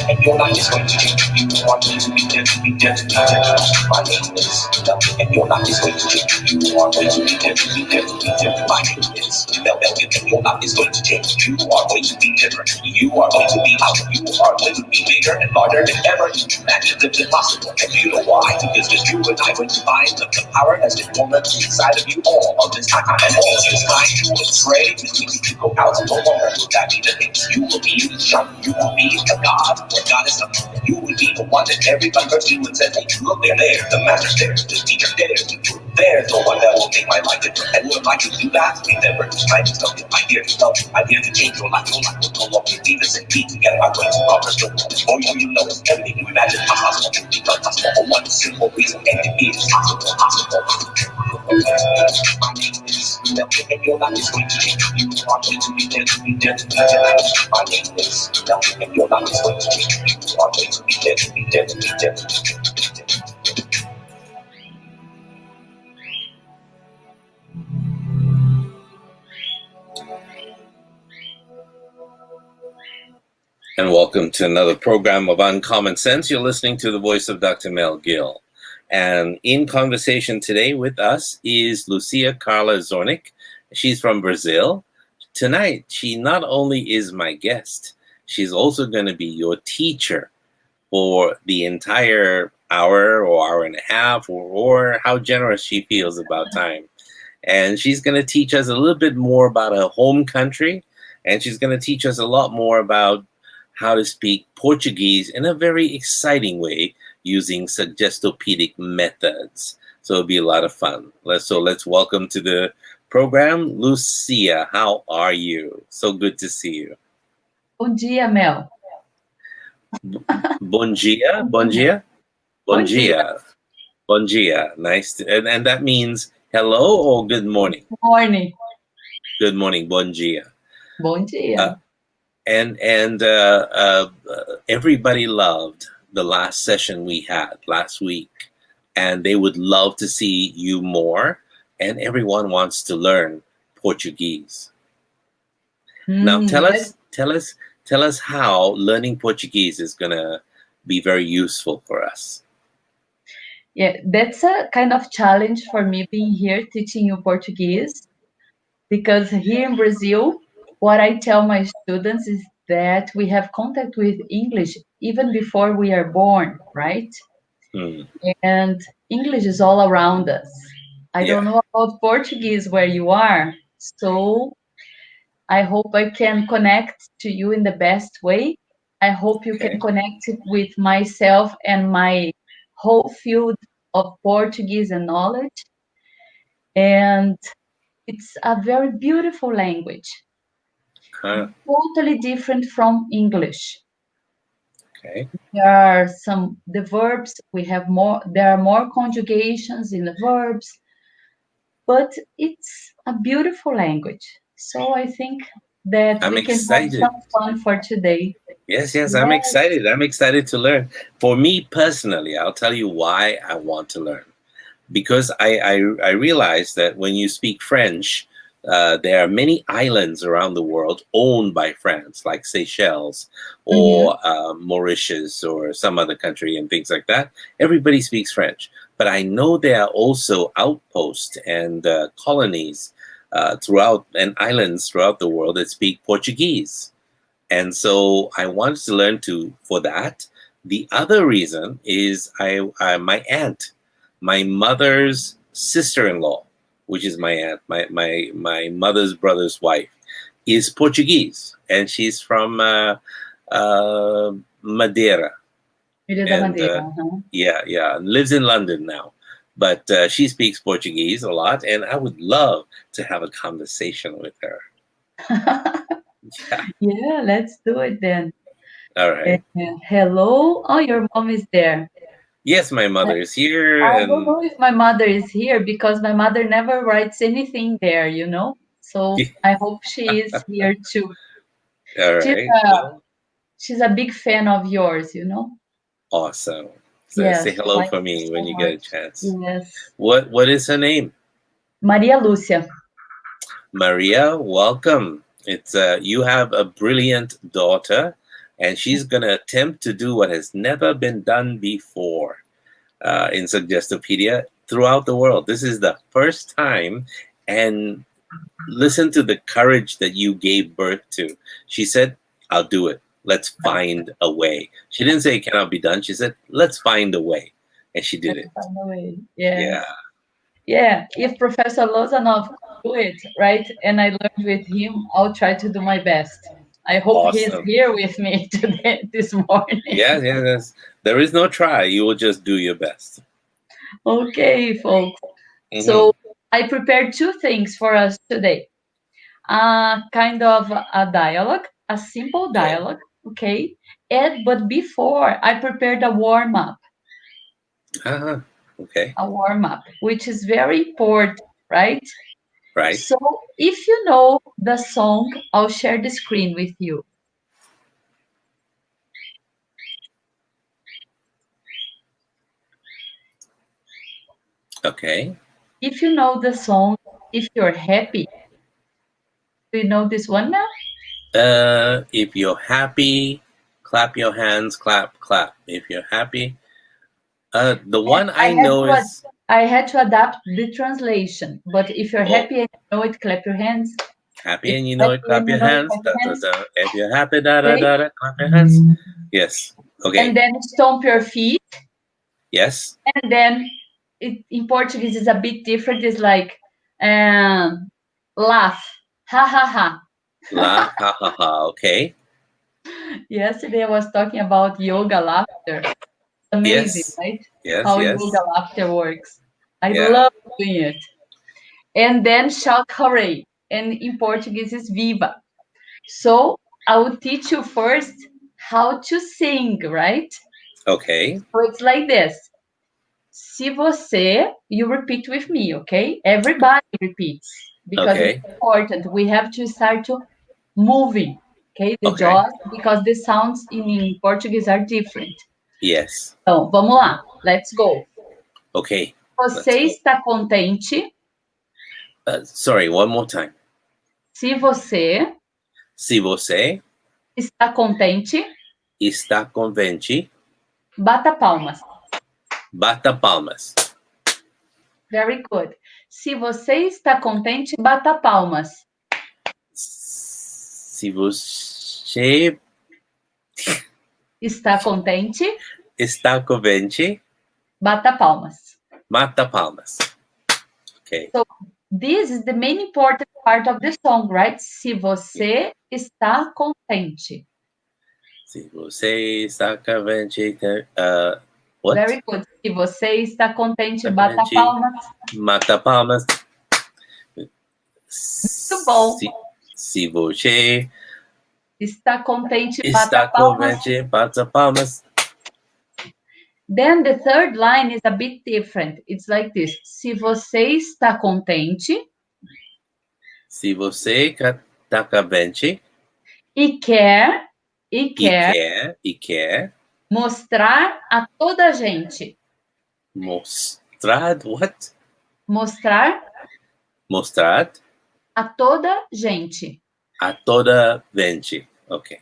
And your life is going to change. You want me to be there, to be there, to be there. My name is Mel, and your life is going to change. You want me to be there, to be there, to be there. My name is Mel, and your life is going to change. You are going to be different. You are going to be out. You are going to be bigger and larger than ever. Imagine it's impossible. And you know why? Because just you and I going to find the power that's been born inside of you all of this time. And all of this time, you will pray to you to go out no longer. Will that be the things you will be shown? You will be the God. What God is something. You will be the one that everybody turns to and says, hey, look, they're there. The master's there. The teacher's there. There's the one that will make my life different. And would like to do that? Remember, just trying to tell you, I'm here to help you. I'm here to change your life. Your life will no longer be the same. Be together. I'm going to accomplish the world. Before you know it, everything you imagine possible will become possible for one simple reason. And it is possible. My name is Mel, and your life is going to change. You want me to be there, to be there, to be there. My name is Mel, and your life is going to change. You want me to be there, to be there, to be there. And welcome to another program of Uncommon Sense. You're listening to the voice of Dr. Mel Gill. And in conversation today with us is Lucia Carla Zornig. She's from Brazil. Tonight, she not only is my guest, she's also going to be your teacher for the entire hour or hour and a half, or how generous she feels about time. And she's going to teach us a little bit more about her home country, and she's going to teach us a lot more about how to speak Portuguese in a very exciting way using suggestopedic methods. So it'll be a lot of fun. Let's welcome to the program, Lucia. How are you? So good to see you. Bom dia, Mel. Bom dia, bom dia, bom dia, bom dia. Nice. And that means hello or good morning? Good morning. Good morning, bom dia. Bom dia. And everybody loved the last session we had last week, and they would love to see you more, and everyone wants to learn Portuguese. Now tell us how learning Portuguese is gonna be very useful for us. Yeah, that's a kind of challenge for me being here teaching you Portuguese, because here in Brazil, what I tell my students is that we have contact with English even before we are born, right? And English is all around us. I don't know about Portuguese where you are, so I hope I can connect to you in the best way. I hope you can connect with myself and my whole field of Portuguese and knowledge. And it's a very beautiful language. Totally different from English. Okay. There are the verbs, there are more conjugations in the verbs, but it's a beautiful language. So I think that I'm excited. Can have some fun for today. Yes, I'm excited. I'm excited to learn. For me personally, I'll tell you why I want to learn. Because I realize that when you speak French, there are many islands around the world owned by France, like Seychelles or Mauritius or some other country and things like that. Everybody speaks French. But I know there are also outposts and colonies and islands throughout the world that speak Portuguese. And so I wanted to learn for that. The other reason is my aunt, my mother's sister-in-law, which is my aunt, my mother's brother's wife, is Portuguese, and she's from Madeira. Yeah, lives in London now, but she speaks Portuguese a lot, and I would love to have a conversation with her. Yeah, let's do it then. All right. Hello. Oh, your mom is there. Yes, my mother is here. I don't know if my mother is here because my mother never writes anything there, you know. So I hope she is here too. All She's right. a, Well, she's a big fan of yours, awesome. So say Yes, hello likes for you me so when you get a much. chance. Yes. What is her name? Maria Lúcia. Maria, welcome. It's you have a brilliant daughter, and she's gonna attempt to do what has never been done before in Suggestopedia throughout the world. This is the first time, and listen to the courage that you gave birth to. She said, "I'll do it. Let's find a way." She didn't say it cannot be done. She said, "Let's find a way," and she did Let's it. find a way. Yes. Yeah, Yeah. If Professor Lozanov could do it, right, and I learned with him, I'll try to do my best. I hope he's awesome. here with me today, this morning. Yeah, yeah. There is no try. You will just do your best. Okay, folks. Hmm. So I prepared two things for us today. Kind of a dialogue, a simple Okay. dialogue, okay? But before I prepared Uh-huh. Okay. a warm up, which is very important, right? Right. So if you know the song, I'll share the screen with you. Okay. If you know the song, if you're happy, do you know this one now? If you're happy, clap your hands. Clap, clap. If you're happy. The one I I had know to is I had to adapt the translation. But if you're oh, happy and you know it, clap your hands. happy If and you you're know it. happy Clap and you your know it, hands. clap Da, your da, hands. da. If you're happy, da da Okay? da da. Clap your hands. Yes. And Okay. then stomp your feet. Yes. And then in Portuguese is a bit different. It's like laugh. Ha ha ha. La ha ha ha. Okay. Yesterday I was talking about yoga laughter. Amazing, Yes. right? Yes. How yoga Yes. laughter works. I Yeah. love doing it. And then shout hooray. And in Portuguese is viva. So I will teach you first how to sing, right? Okay. So it's like this. Se você, you repeat with me, okay? Everybody repeats because it's Okay. important. We have to start to moving, okay? The Okay. jaws, because the sounds in Portuguese are different. Yes. Então, vamos lá. Let's go. Okay. Let's Você go. está contente? Sorry. One more time. Se você Se você está contente, está contente, bata palmas. bata palmas. Very good. Se você está contente, bata palmas. Se você Está contente, está contente, bata palmas. mata palmas. Okay. So this is the main important part of the song, right? Se você está contente. Se você está contente, what? Very good. Se você está contente, Está bata contente, palmas. mata palmas. Muito bom. Se você Está contente, está bata palmas. contente, bata palmas. Then the third line is a bit different. It's like this. Se você está contente Se você está contente e quer e quer mostrar a toda a gente. mostrar, what? Mostrar Mostrar a toda gente. a toda gente. Okay.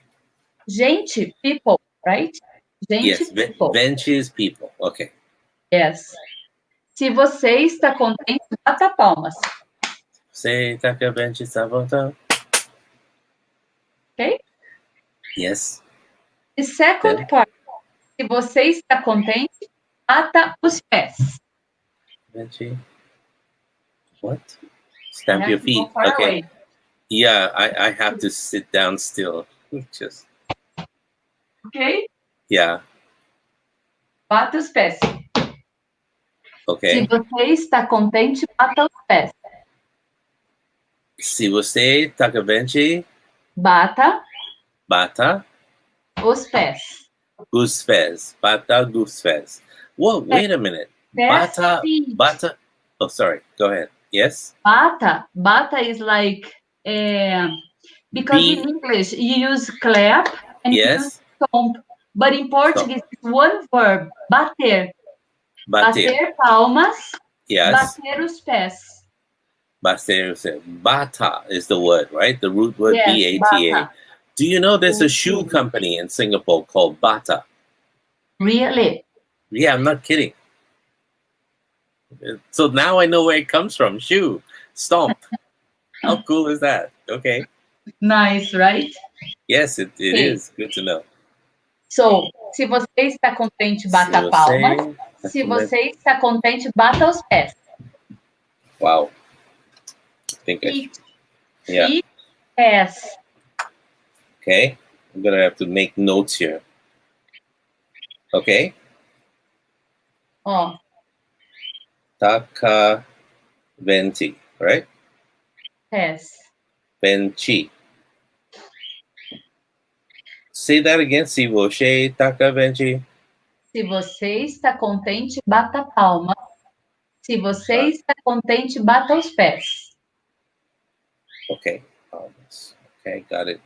Gente, people, right? Gente, Yes, people. benches people. Okay. Yes. Se você está contente, bata palmas. Você tá com a bench, está voltando. Ok? Yes. The second Then, part. Se você está contente, bata os pés. bench. What? I Stamp have your to go feet. far Okay. away. Yeah, I have to sit down still. Just Ok? yeah. Bata os pés. Se Okay. você está contente, bata os pés. Se você tá com a bench, Bata bata os pés. os pés. Bata os pés. Whoa, wait a minute. Pés, Bata, feet. bata. Oh, sorry. Go ahead. Yes. Bata is like because in English you use clap and you use Yes. stomp, but in Portuguese it's one verb, bater. Bater. Bater palmas, Yes. bater os pés. Bata is the word, right? The root word Yes, Bata. bata. Do you know there's a shoe company in Singapore called Bata? Really? Yeah, I'm not kidding. So now I know where it comes from. Shoe, stomp. How cool is that? Okay. Nice, right? Yes, it Okay. is. Good to know. So, se você está contente, bata palmas. Se você está contente, bata os pés. Wow. I think Feet, pés. Okay. I'm going to have to make notes here. Okay. Ó. Taka venti, right? Pés. Benchi. Say that again. Se você taka venti. Se você está contente, bata palma. Se você está contente, bata os pés. Okay. Okay, got it.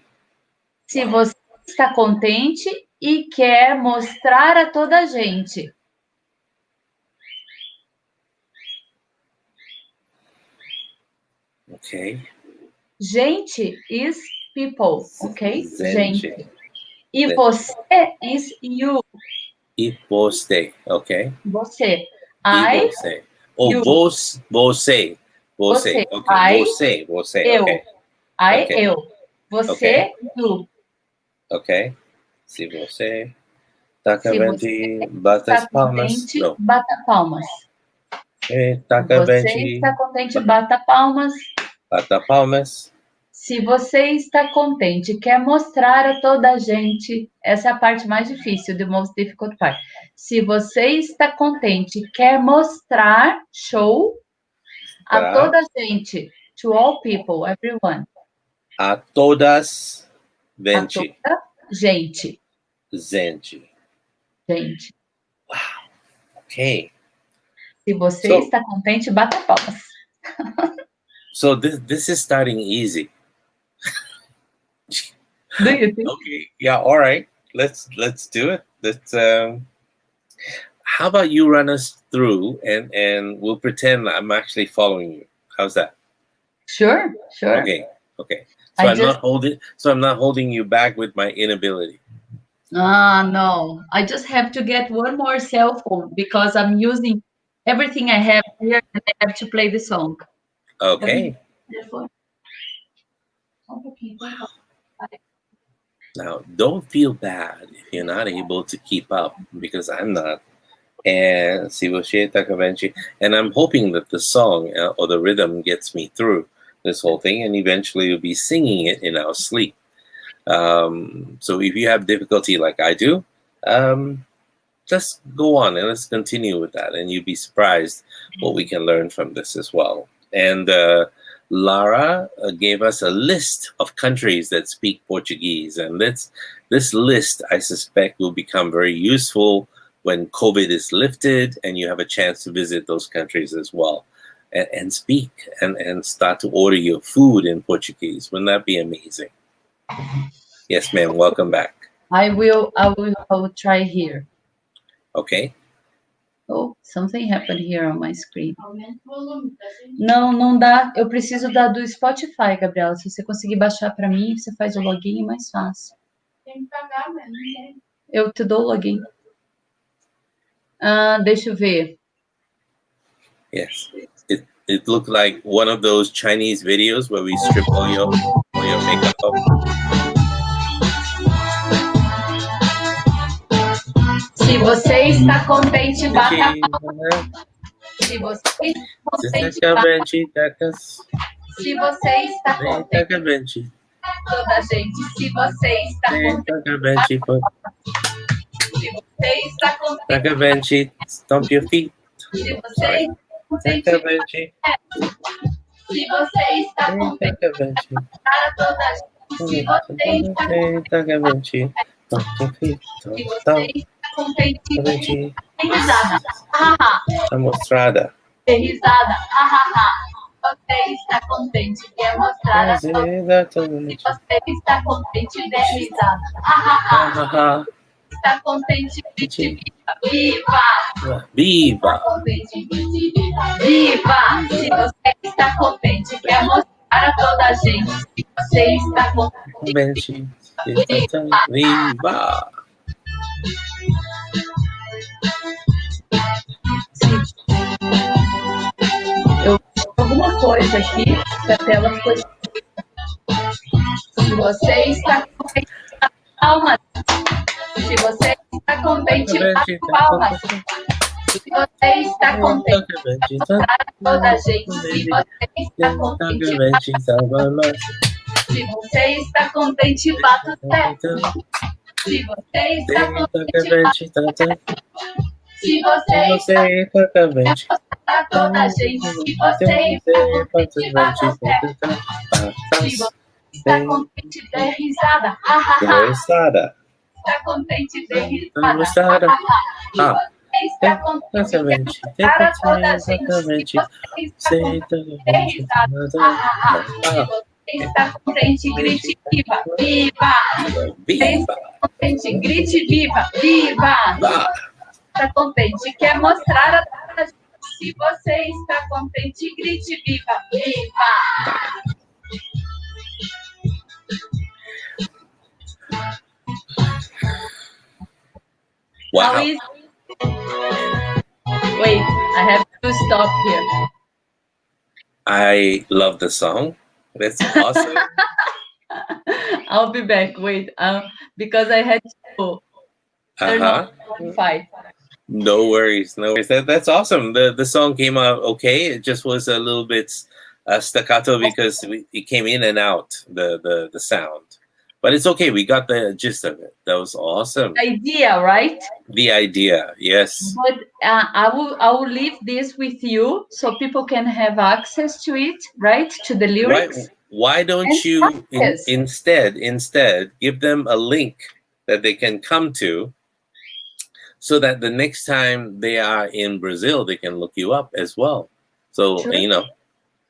Se você está contente e quer mostrar a toda a gente. Okay. Gente is people, ok? Gente. E você is you. E você, ok? Você. E você. Ou you. você. Você. Ok. Você. Eu. Ok. Eu. Você, you. Ok. Se você taca venti, bata as palmas. Não. Bata palmas. Taca Você venti. está contente, bata palmas. Bata palmas. Se você está contente, quer mostrar a toda a gente, essa é a parte mais difícil, the most difficult part. Se você está contente, quer mostrar, show, a toda a gente, to all people, everyone. A todas venti. A toda gente. Gente. Wow. Okay. Se você está contente, bata palmas. So this is starting easy. Do you think? Okay. Yeah. All right. Let's do it. Let's. How about you run us through and we'll pretend I'm actually following you. How's that? Sure. Okay. So I'm not holding you back with my inability. No. I just have to get one more cell phone because I'm using everything I have here and I have to play the song. Okay. Now, don't feel bad if you're not able to keep up, because I'm not. And and I'm hoping that the song or the rhythm gets me through this whole thing, and eventually we'll be singing it in our sleep. So if you have difficulty like I do, just go on and let's continue with that, and you'll be surprised what we can learn from this as well. And Lara gave us a list of countries that speak Portuguese, and this list, I suspect, will become very useful when COVID is lifted and you have a chance to visit those countries as well, and speak and start to order your food in Portuguese. Wouldn't that be amazing? Yes, ma'am. Welcome back. I will try here. Okay. Oh, something happened here on my screen. Não dá. Eu preciso do Spotify, Gabriela. Se você conseguir baixar para mim, você faz o login, é mais fácil. Tem que pagar mesmo. Eu te dou o login. Deixa eu ver. Yes. It looked like one of those Chinese videos where we strip all your makeup off. Se você está contente, bata a palma. Se você está contente, bata a palma. Se você está contente, toda a gente. Se você está contente, se você está contente, stomp your feet. Se você está contente, se você está contente, para toda a gente. Se você está contente, risada. A mostrada. Risada. você está contente, quer mostrar a todos. Se você está contente, dê risada. Ha, ha, ha. Está contente, grite viva, viva. Viva! Contente, grite viva, viva. Se você está contente, quer mostrar a toda a gente. Se você está contente, Viva! eu alguma coisa aqui que a tela foi. Se você está contente, palmas. Se você está contente, bate palmas. Se você está contente, para toda a gente. Se você está contente, bate. Se você está contente, bata o pé. Se você está contente, bata. Se você está contente, para toda a gente. Se você está contente, bata o pé. Se você está contente, dê risada. Ha, ha, ha. Risada. Está contente, dê risada. Ha, ha, ha. Se você está contente, para toda a gente. Se você está contente, dê risada. Ha, ha, ha. Se você está contente, grite viva, viva. Viva! Está contente, grite viva, viva. Está contente, quer mostrar a toda a gente. Se você está contente, grite viva, viva. How Wow! is Wait, I have to stop here. I love the song. That's awesome. I'll be back. Wait, because I had to turn Uh-huh. on Spotify. No worries, no worries. That's awesome. The song came out okay. It just was a little bit staccato because it came in and out the sound, but it's okay. We got the gist of it. That was awesome. Idea, right? The idea, yes. But I will leave this with you so people can have access to it, right? To the lyrics. Why don't And you practice. instead give them a link that they can come to, so that the next time they are in Brazil, they can look you up as well. So, Sure. you know,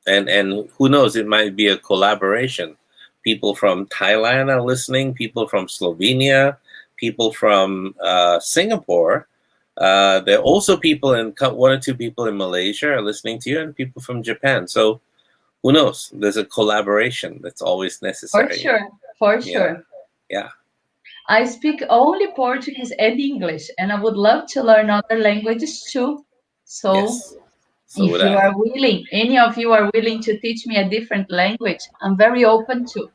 and who knows, it might be a collaboration. People from Thailand are listening, people from Slovenia, people from Singapore. There are also people one or two people in Malaysia are listening to you, and people from Japan. So who knows? There's a collaboration that's always necessary. For sure. Yeah. I speak only Portuguese and English, and I would love to learn other languages too. So, Yes. So if would you I. are willing, any of you are willing to teach me a different language, I'm very open to.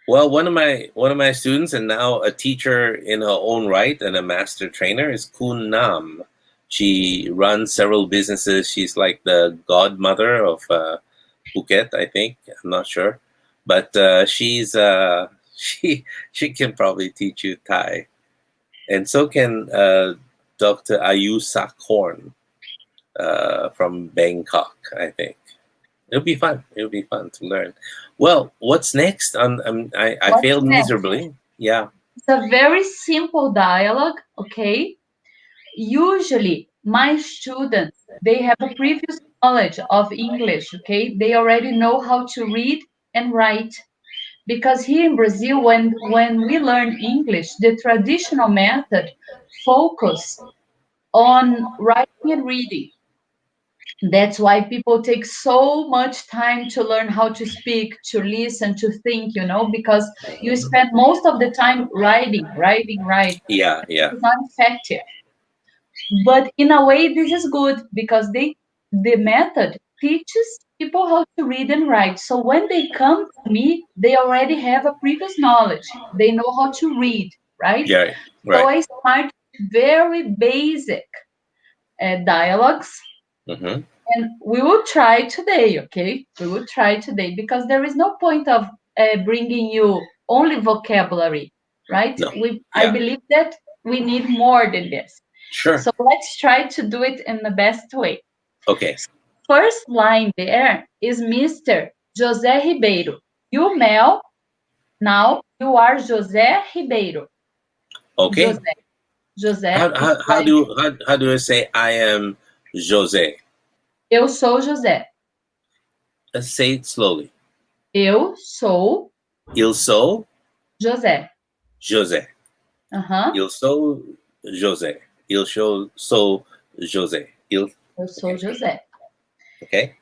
Well, one of my students, and now a teacher in her own right and a master trainer, is Kun Nam. She runs several businesses. She's like the godmother of Phuket, I think. I'm not sure, but she's she can probably teach you Thai, and so can Dr. Ayu Sakhorn from Bangkok, I think. It'll be fun. It'll be fun to learn. Well, what's next? I What's failed next? miserably. Yeah. It's a very simple dialogue, okay? Usually, my students, they have a previous knowledge of English, okay? They already know how to read and write. Because here in Brazil, when we learn English, the traditional method focus on writing and reading. That's why people take so much time to learn how to speak, to listen, to think, because you spend most of the time writing. Yeah. It's not effective. But in a way, this is good because the method teaches people how to read and write. So when they come to me, they already have a previous knowledge. They know how to read, right? Yeah. So Right. I start very basic dialogues. Mm-hmm. And we will try today, okay? We will try today because there is no point of bringing you only vocabulary, right? No. I Yeah. believe that we need more than this. Sure. So let's try to do it in the best way. Okay. First line there is Mr. José Ribeiro. You, Mel, now you are José Ribeiro. Okay. José. How do I say I am José? Eu sou José. Say it slowly. Eu sou Eu sou José. José. Aham. Eu sou José. Eu sou José. Eu sou José. Okay?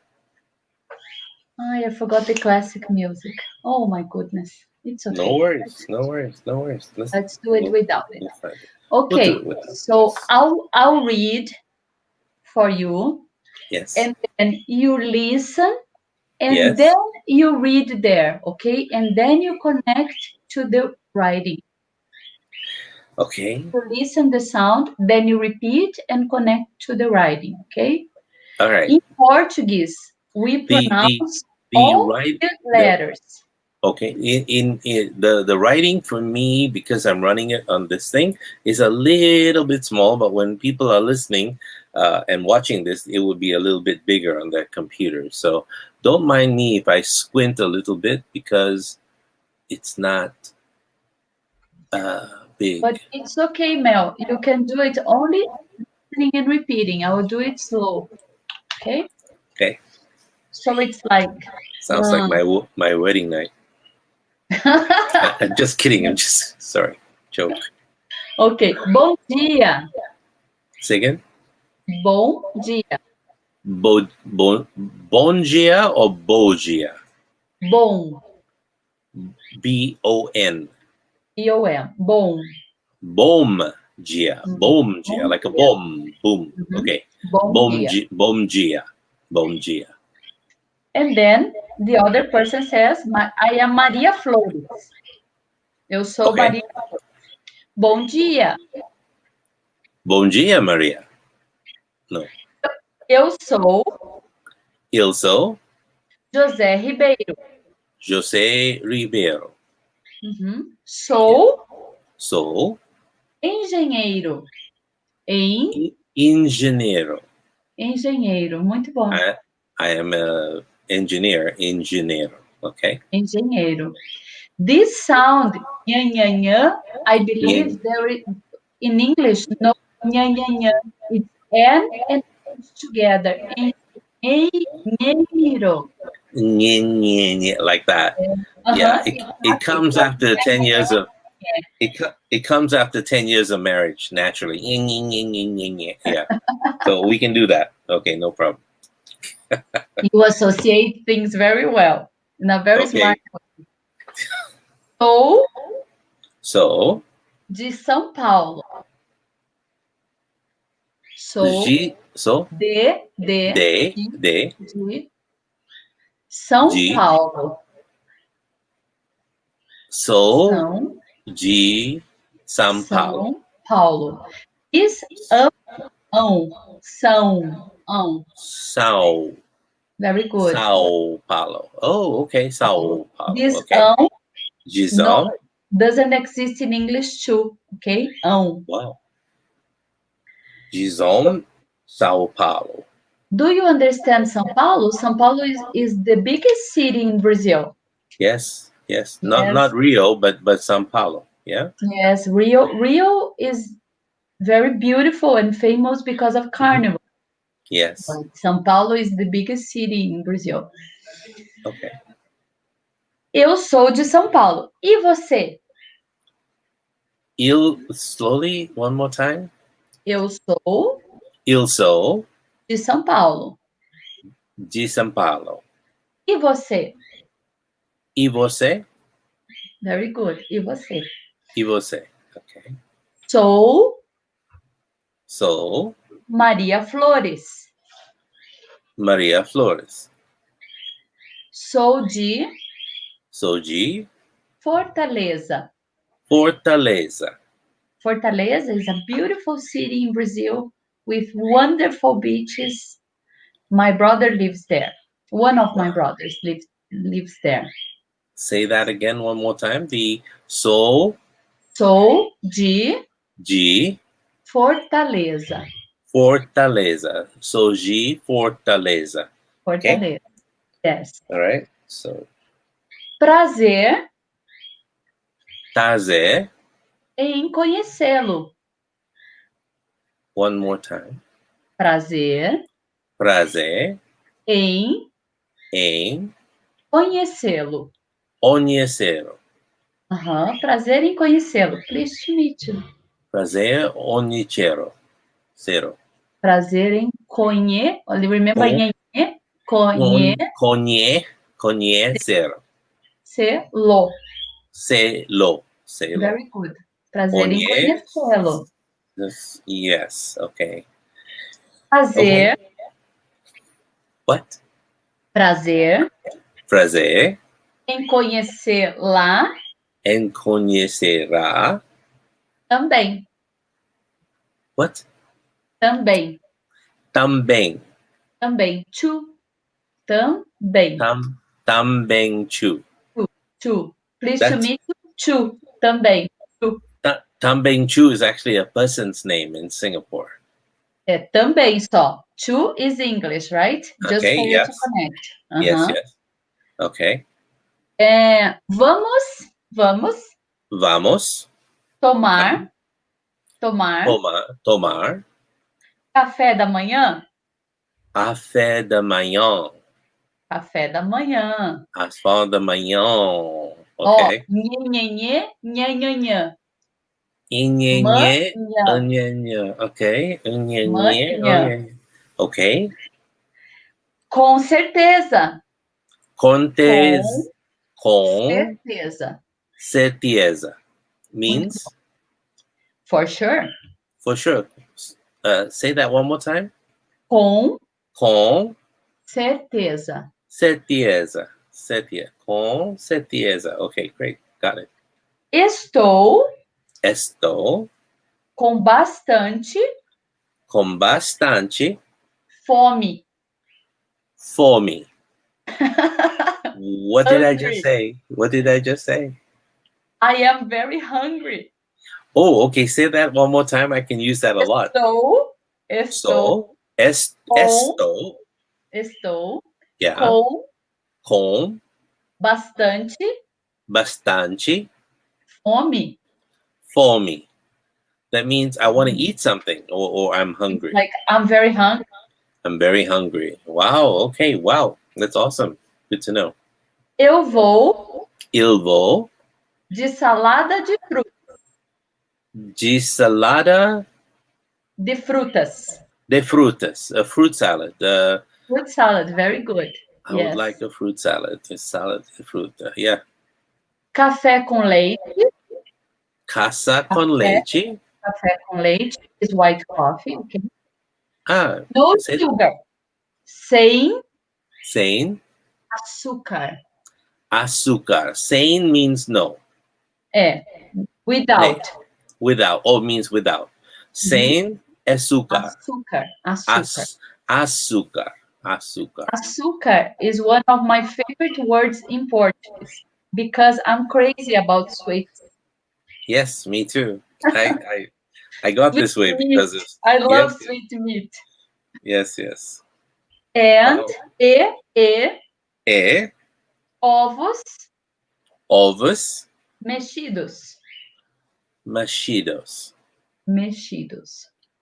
I forgot the classic music. Oh my goodness. It's okay. No worries. No worries. No worries. Let's do it without it. We'll find it. Okay. We'll do it without So this. I'll read for you, Yes. and then you listen, and Yes. then you read there, okay? And then you connect to the writing. Okay. You listen the sound, then you repeat and connect to the writing, okay? All right. In Portuguese, we pronounce all the letters. Okay. In the writing for me, because I'm running it on this thing, is a little bit small, but when people are listening and watching this, it would be a little bit bigger on their computer. So don't mind me if I squint a little bit, because it's not big. But it's okay, Mel. You can do it only listening and repeating. I will do it slow. Okay? Okay. So it's like... Sounds like my wedding night. I'm just kidding. I'm just sorry. Joke. Okay. Bom dia. Say again. Bom dia. Bon dia or bogia? Bom. B-O-N. B-O-M. Bom. Bom dia. Bom dia. Like a bomb. Boom. Okay. Bom dia. Bom dia. Bom dia. And then the other person says, I am Maria Flores. Eu sou Maria Flores. Bom dia. Bom dia, Maria. No. Eu sou José Ribeiro. José Ribeiro. Sou engenheiro. Engenheiro. Engenheiro. Muito bom. I am an engineero. Okay. Engenheiro. This sound, nhan, I believe there is, in English, no nhan. It's N and H together. Engenheiro. Like that. Yeah. It comes after 10 years of it comes after 10 years of marriage, naturally. Yeah. So we can do that. Okay, no problem. You associate things very well in a very smart way. Sou de São Paulo. Sou de São Paulo. Sou de São Paulo. Is São. Very good. São Paulo. Oh, okay. São Paulo. This Gizão doesn't exist in English too. Okay? Wow. Gizão, São Paulo. Do you understand São Paulo? São Paulo is the biggest city in Brazil. Yes. Not Rio, but São Paulo. Yeah. Yes, Rio is very beautiful and famous because of Carnival. Yes. But São Paulo is the biggest city in Brazil. Okay. Eu sou de São Paulo. E você? Slowly, one more time. Eu sou de São Paulo. São Paulo. E você? E você? Very good. E você? E você? Okay. Sou Maria Flores. Sou de Fortaleza. Fortaleza is a beautiful city in Brazil with wonderful beaches. My brother lives there. One of my brothers lives there. Say that again one more time. Sou de Fortaleza. Sou de Fortaleza. Okay? Yes. All right. So Prazer em conhecê-lo. One more time. Prazer em em conhecê-lo. conhecê-lo. Prazer em conhecê-lo. Pleased to meet you. Prazer conhecê-lo. Zero. Prazer em remember Com- conhecer. conhecê-lo. Selo. Very good. Prazer em Conhe- conhecê-lo. Yes. Okay. Prazer, What? prazer Prazer em conhecê-la em conhecerá. também. What? Também. Também. Também. To. Também. Também chu. To. Pleased to That's meet you. To. Também. To. Também chu is actually a person's name in Singapore. É também só. To is English, right? Just Okay, for you to yes. connect. Yes. Okay. Vamos Vamos tomar tomar café da manhã. café da manhã. Café da manhã. Café da manhã. Ó, Okay. nhenhenhê, nhanhanhã. Inhenhê, Manhã. anhenhê. Okay. Inhenhê, Manhã. anhenhê. Okay. Com certeza. Com Certeza. certeza Muito means For sure. for sure. Say that one more time. Com Com certeza. certeza. Com certeza. Okay, great. Got it. Estou Estou com bastante com bastante fome. fome. What did I Hungry. just say? What did I just say? I am very hungry. Oh, okay. Say that one more time. I can use that a lot. Estou Yeah. com Com bastante bastante fome. fome. That means I want to eat something or I'm hungry. Like, I'm very hungry. I'm very hungry. Wow. Okay. Wow. That's awesome. Good to know. Eu vou Eu vou de salada de frutas. de salada De frutas. de frutas. A fruit salad. Fruit salad, very good. I would Yes. like a fruit salad. A salad de fruta. Yeah. Café com leite. Caça com leite. Café com leite is white coffee, okay? Ah, No say sugar. Sem sem açúcar. açúcar. Sem means no. Without. Without. Oh, means without. Sem açúcar. Açúcar. Açúcar is one of my favorite words in Portuguese because I'm crazy about sweets. Yes, me too. I got this way because of I love sweet meat. Yes. And E ovos ovos mexidos.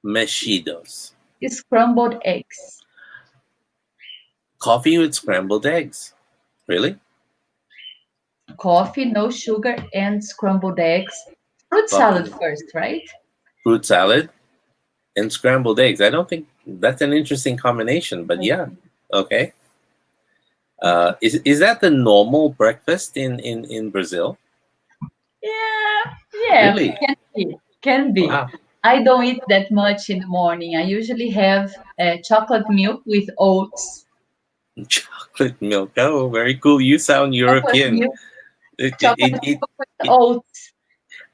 mexidos. Scrambled eggs. Coffee with scrambled eggs. Really? Coffee, no sugar, and scrambled eggs. Fruit salad first, right? Fruit salad and scrambled eggs. I don't think that's an interesting combination, but yeah. Okay. Is that the normal breakfast in Brazil? Yeah. Really? Can be. Wow. I don't eat that much in the morning. I usually have chocolate milk with oats. Chocolate milk. Oh, very cool. You sound European. Chocolate milk with oats.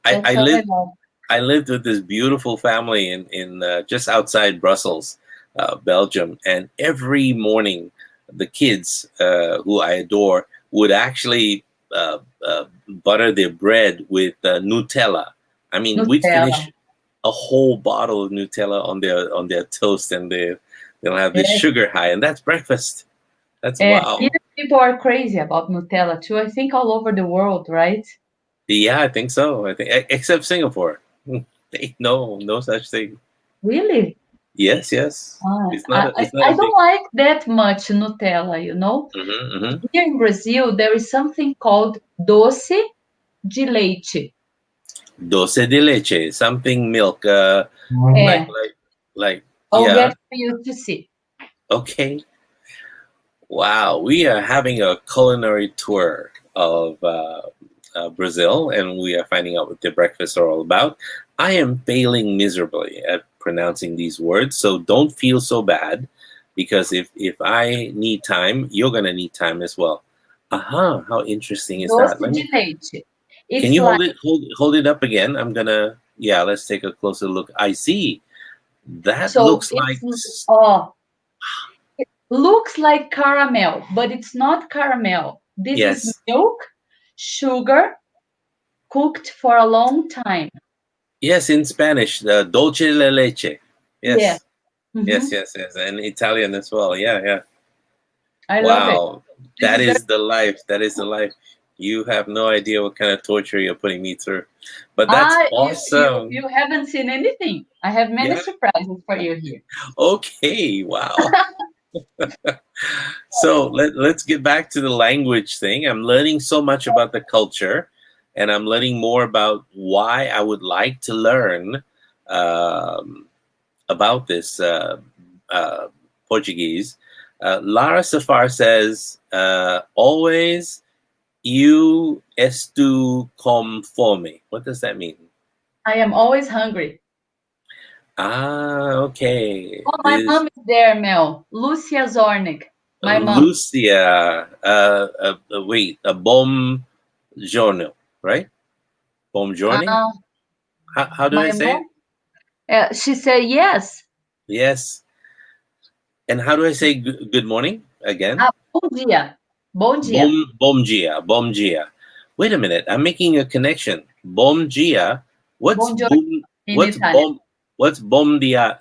I lived with this beautiful family in just outside Brussels, Belgium, and every morning the kids who I adore would actually butter their bread with Nutella. I mean, we'd finish a whole bottle of Nutella on their toast, and they'll have this sugar high, and that's breakfast. That's wow. People are crazy about Nutella too. I think all over the world, right? Yeah, I think so. I think except Singapore, no such thing. Really? Yes, yes. It's not a, I it's not a big. don't like that much Nutella, you know. Mm-hmm. Here in Brazil, there is something called doce de leite. Doce de leche, something milk, like, É, like, like, I'll yeah. get for you to see. Okay. Wow, we are having a culinary tour of Brazil, and we are finding out what the breakfasts are all about. I am failing miserably at pronouncing these words, so don't feel so bad, because if I need time, you're gonna need time as well. Aha, how interesting is Doce that? Let de me. leite. Can It's you like, hold it up again? I'm gonna. Yeah, let's take a closer look. I see. That so looks like. it's it looks like caramel, but it's not caramel. This is Yes. milk, sugar, cooked for a long time. Yes, in Spanish, the dulce de leche. Yeah. Yes, yes, hmm yes, yes, and Italian as well. Yeah, yeah. I love it. Wow, This that is very is the life. That is the life. You have no idea what kind of torture you're putting me through, but that's awesome. you haven't seen anything. I have many Yeah. surprises for you here. Okay. Wow. So let's get back to the language thing. I'm learning so much about the culture, and I'm learning more about why I would like to learn um, about this uh, Portuguese. Lara Safar says, always you estu com fome. What does that mean? I am always hungry. Ah, okay. Oh, my This mom is there, Mel. Lucia Zornig. My mom. Lucia, wait, a bom giorno, right? Bom giorni? Uh, How do I my say it? mom. She said yes. Yes. And how do I say good morning again? Bom dia. Bom dia. Bom dia. Wait a minute, I'm making a connection. Bom dia. What's Buongiorno bom? in What's Italian. bom? What's bom diaya?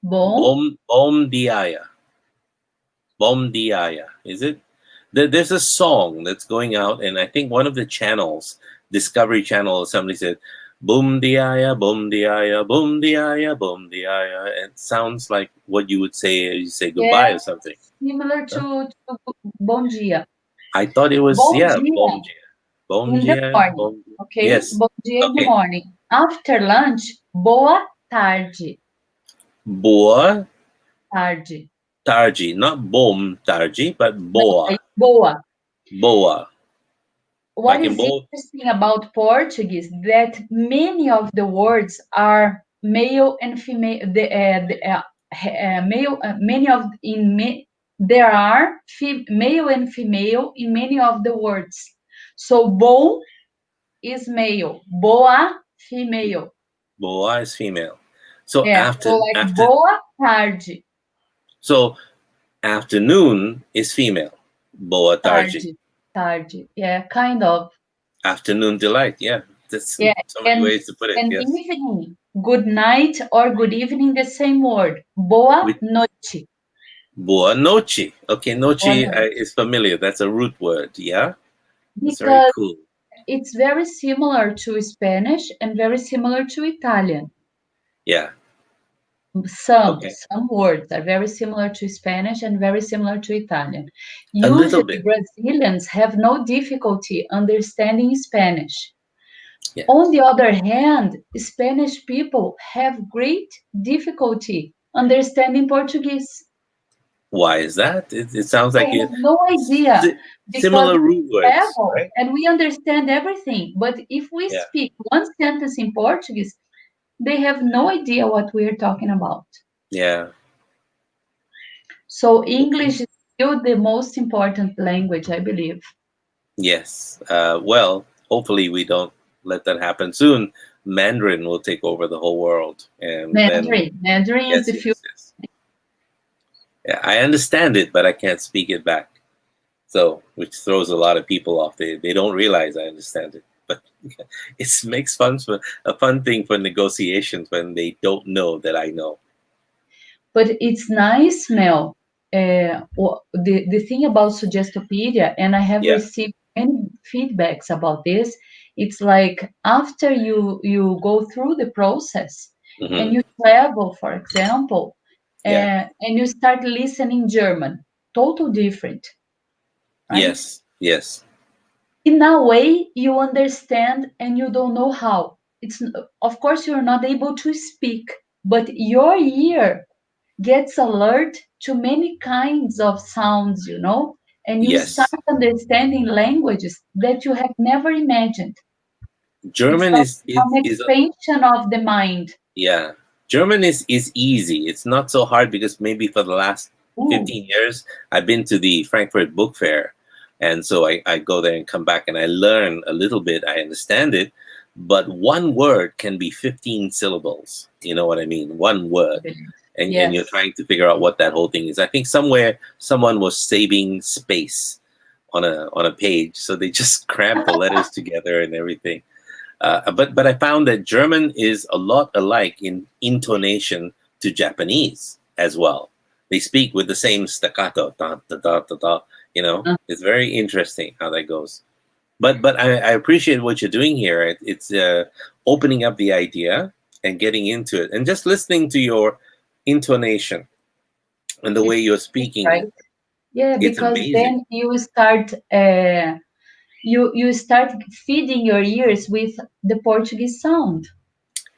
Bom. Bom diaya. Bom diaya. Is it? There's a song that's going out, and I think one of the channels, Discovery Channel or somebody said, "Boom diaya, boom diaya, boom diaya, boom diaya." It sounds like what you would say. You say goodbye or Yes, something. similar Huh? to bom dia. I thought it was, Bom yeah, dia bom dia. Bom in the dia, morning. bom dia. Okay? Yes. Bom dia in the Okay. morning. After lunch, boa tarde. Boa Tarde. tarde. Not bom tarde, but No, boa. boa. Boa. What Like in is boa. interesting about Portuguese that many of the words are male and female. Many of in there are male and female in many of the words. So bom is male, boa female. Boa is female. So Yeah. So like boa tarde, so afternoon is female. Boa tarde. tarde, tarde. Yeah, kind of. Afternoon delight. Yeah. That's Yeah, so many and ways to put it. and Yes. evening, good night or good evening, the same word. Boa With noite. boa noche. Okay, Boa noche noite. is familiar. That's a root word. Yeah. That's very Because cool. it's very similar to Spanish and very similar to Italian. Yeah. Okay. Some words are very similar to Spanish and very similar to Italian. A little Usually, bit. Brazilians have no difficulty understanding Spanish. Yeah. On the other hand, Spanish people have great difficulty understanding Portuguese. Why is that? It sounds I like have no idea because similar root we words, travel right? and we understand everything. But if we Yeah. speak one sentence in Portuguese, they have no idea what we are talking about. Yeah. So Okay. English is still the most important language, I believe. Yes. Well, hopefully we don't let that happen soon. Mandarin will take over the whole world, and then Mandarin is yes, the future. yes, yes. Yeah, I understand it, but I can't speak it back. So, which throws a lot of people off. They don't realize I understand it, but it makes a fun thing for negotiations when they don't know that I know. But it's nice, Mel. The thing about Suggestopedia, and I have Yeah. received many feedbacks about this. It's like after you go through the process and Hmm. you travel, for example, Yeah. and you start listening German, total different, right? Yes. Yes. In a way you understand and you don't know how. It's, of course, you're not able to speak, but your ear gets alert to many kinds of sounds, and you start Yes. understanding languages that you have never imagined. It's German like is an is expansion of the mind. Yeah, German is easy. It's not so hard because maybe for the last Ooh, 15 years I've been to the Frankfurt Book Fair, and so I go there and come back and I learn a little bit. I understand it, but one word can be 15 syllables. You know what I mean? One word, and you're yes. trying to figure out what that whole thing is. I think somewhere someone was saving space on a page, so they just cramped the letters together and everything. But I found that German is a lot alike in intonation to Japanese as well. They speak with the same staccato, da, da, da, da, da, It's very interesting how that goes. But I appreciate what you're doing here. It's opening up the idea and getting into it, and just listening to your intonation and the way It's you're speaking right. it. Yeah, It's because amazing. then you start feeding your ears with the Portuguese sound.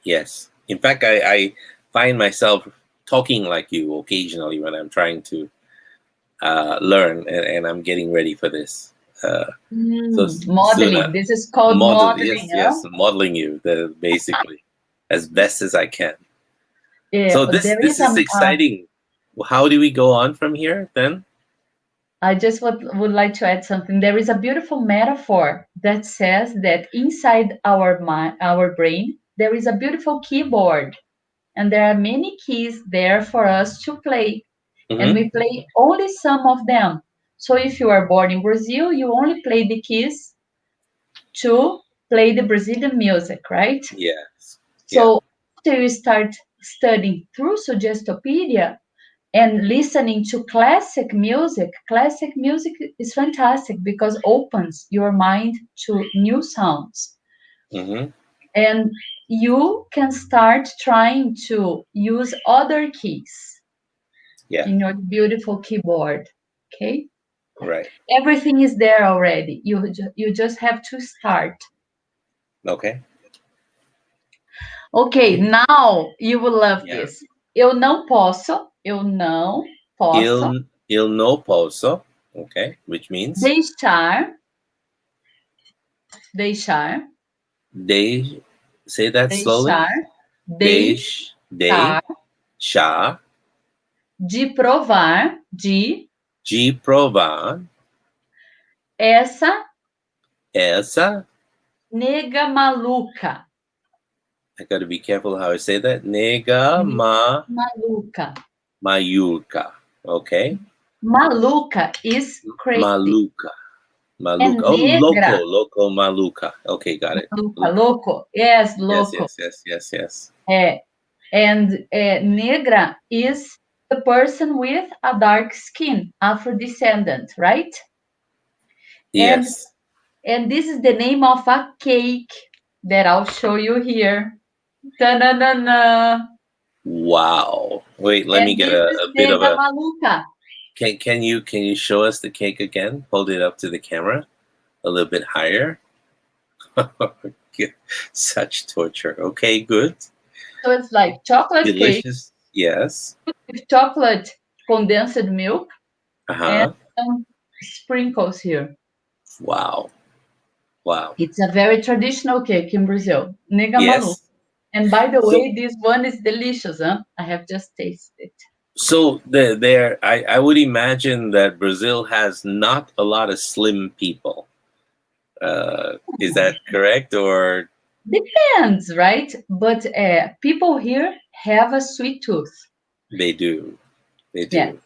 Yes. In fact, I find myself talking like you occasionally when I'm trying to learn, and I'm getting ready for this. So soon, Modeling. This is called model, modeling, yes, huh? yes, modeling you basically as best as I can. Yeah, So this there this is is exciting. How do we go on from here then? I just would like to add something. There is a beautiful metaphor that says that inside our mind, our brain, there is a beautiful keyboard, and there are many keys there for us to play, and Hmm. we play only some of them. So if you are born in Brazil, you only play the keys to play the Brazilian music, right? Yes. Yeah. So after you start studying through Suggestopedia, and listening to classic music is fantastic because opens your mind to new sounds, Hmm. and you can start trying to use other keys Yeah. in your beautiful keyboard. Okay, Right. everything is there already. You just have to start. Okay. Okay, now you will love Yeah. this. Eu não posso Il no posso. Okay, which means deixar deixar they. Say that slowly. deixar, Deixa de provar, de provar essa essa. nega maluca. I got to be careful how I say that. Nega Maluca. mayuca. Okay. Maluca is crazy. Maluca. Maluca. And Oh, negra, loco maluca. Okay, got it. maluca, louco. Yes, Yes, louco. yes, yes, yes, yes. And negra is the person with a dark skin, Afro-descendant, right? And Yes. and this is the name of a cake that I'll show you here. Ta-na-na-na. Wow. Wait, let me And get this is a bit of nega a. maluca. Can you show us the cake again? Hold it up to the camera a little bit higher. Such torture. Okay, good. So it's like chocolate cake Delicious. Yes. with chocolate condensed milk Uh and huh. some sprinkles here. Wow. Wow. It's a very traditional cake in Brazil, nega maluca. Yes. And by the So way, this one is delicious, huh? I have just tasted. I would imagine that Brazil has not a lot of slim people. Is that correct, or Depends, right? But people here have a sweet tooth. they do? They Yeah. do.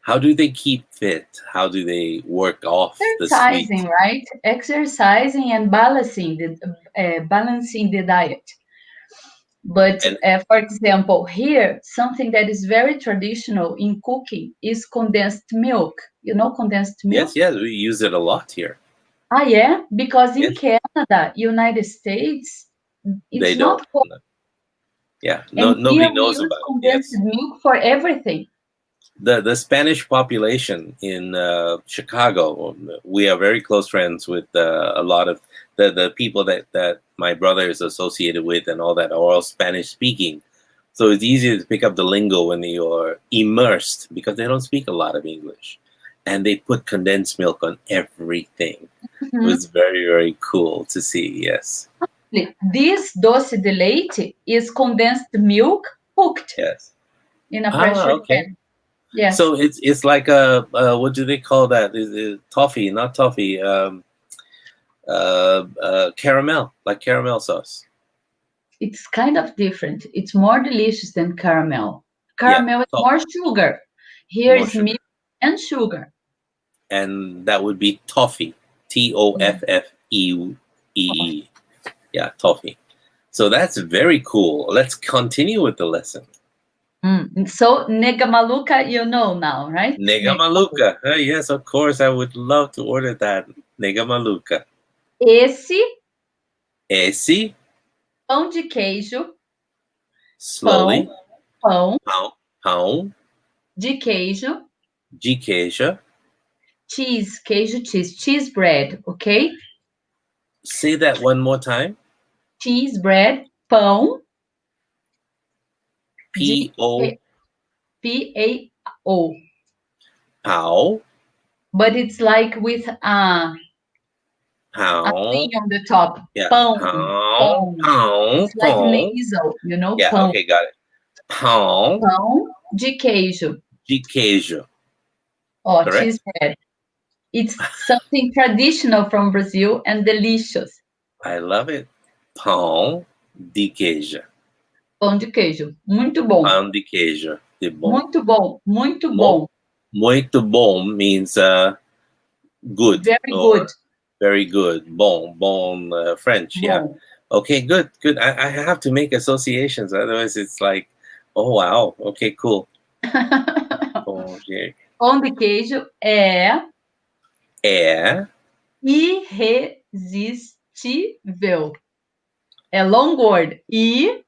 How do they keep fit? How do they work off the sweet? Exercising, right? Exercising and balancing the diet. But And for example, here, something that is very traditional in cooking is condensed milk. You know condensed milk? yes, yes, we use it a lot here. Ah, yeah, because in Yes, Canada, United States, they it's don't. not cold. Yeah, no, And here nobody we knows use about it. condensed Yes, milk for everything. the Spanish population in Chicago, we are very close friends with a lot of the people that my brother is associated with, and all that are all Spanish speaking. So it's easier to pick up the lingo when you're immersed because they don't speak a lot of English, and they put condensed milk on everything. It Mhm. was very, very cool to see. Yes, This doce de leite is condensed milk cooked yes. in a Ah, pressure okay. pan. Yes, So it's like a what do they call that? Is it toffee? Not toffee. Caramel, like caramel sauce. it's kind of different. It's more delicious than caramel. Yeah, Caramel is top, more sugar. Here more is milk sugar, and sugar. and that would be toffee. Toffee. Yeah, toffee. So that's very cool. Let's continue with the lesson. So, nega maluca, you know now, right? Nega maluca. Yes, of course. I would love to order that. Nega maluca. Esse Esse, pão de queijo, slowly. pão Pão de queijo, de queijo. queijo cheese, cheese bread, okay? Say that one more time. Cheese bread, pão de P-O, Pao. pau, But it's like with a pau. thing on the top. Yeah, Pão, pão, pão. pão, It's like pão. nasal, Yeah, pão. okay, got it. Pão Pão de queijo. de queijo. Oh, cheese Correct? bread. It's something traditional from Brazil and delicious. I love it. Pão de queijo. Pão de queijo. Muito bom. Pão de queijo. De bom. Muito bom. Muito Mo- bom. Muito bom means good. Very or good. Very good. Bon, French. Yeah. Bom. Okay, good. I have to make associations. Otherwise, it's like, oh, wow. Okay, cool. Okay. Pão de queijo é É irresistível. É long word. e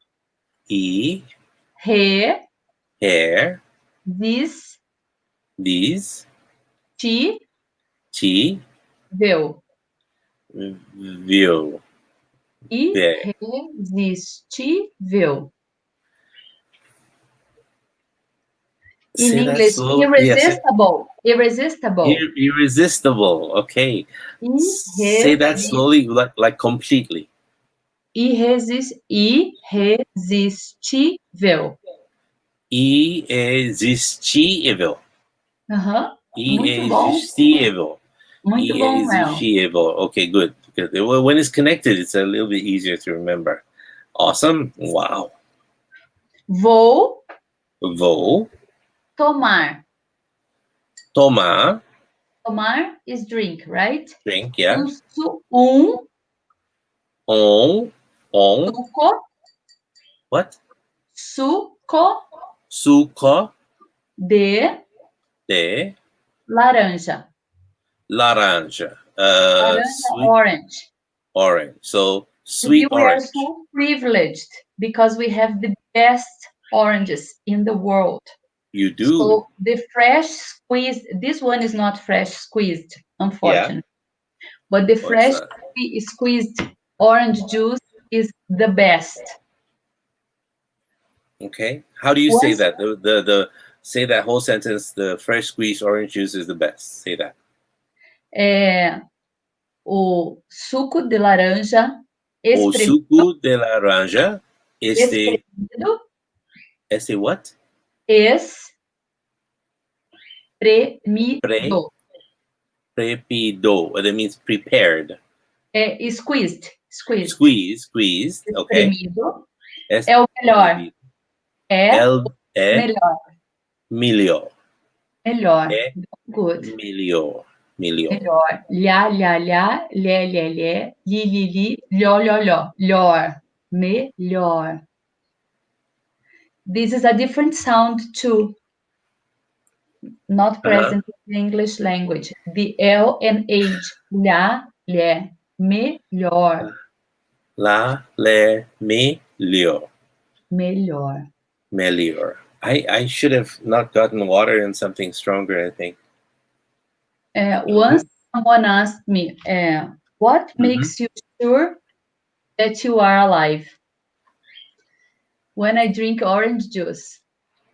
hair diz ti Irresistível. viu. Irresistível. In Say that English, slow. Yes. irresistible. Irresistible. Irresistible. Okay. Say that slowly, like completely. Irresistível. Irresistível. Muito bom. Irresistível. Muito bom, Mel. Irresistível. Okay, good. Because when it's connected, it's a little bit easier to remember. Awesome. Wow. Vou Vou tomar. tomar. Tomar is drink, right? Drink, yeah. Um On. suco. What? Suco Suco de de laranja. laranja. Laranja Sweet orange. orange. So sweet We are orange. so privileged because we have the best oranges in the world. You do. So the fresh squeezed, this one is not fresh squeezed, unfortunately. But the fresh squeezed orange juice is the best. Okay. How do you say that? The say that whole sentence. The fresh squeezed orange juice is the best. Say that. O suco de laranja O suco de laranja. Este what? Espremido. Prepido. That means prepared. Squeezed. Squeezed. Okay. Espremido. É o melhor. Melhor. Good. Melhor. Lhá, lhé, lé, li, lhó. Lhor. Melhor. This is a different sound too, not present in the English language. The L and H, lhá, É melhor. La, le, mi, lio. Melhor. Melior. I should have not gotten water and something stronger, I think. Once someone asked me, what Mhm. makes you sure that you are alive? When I drink orange juice,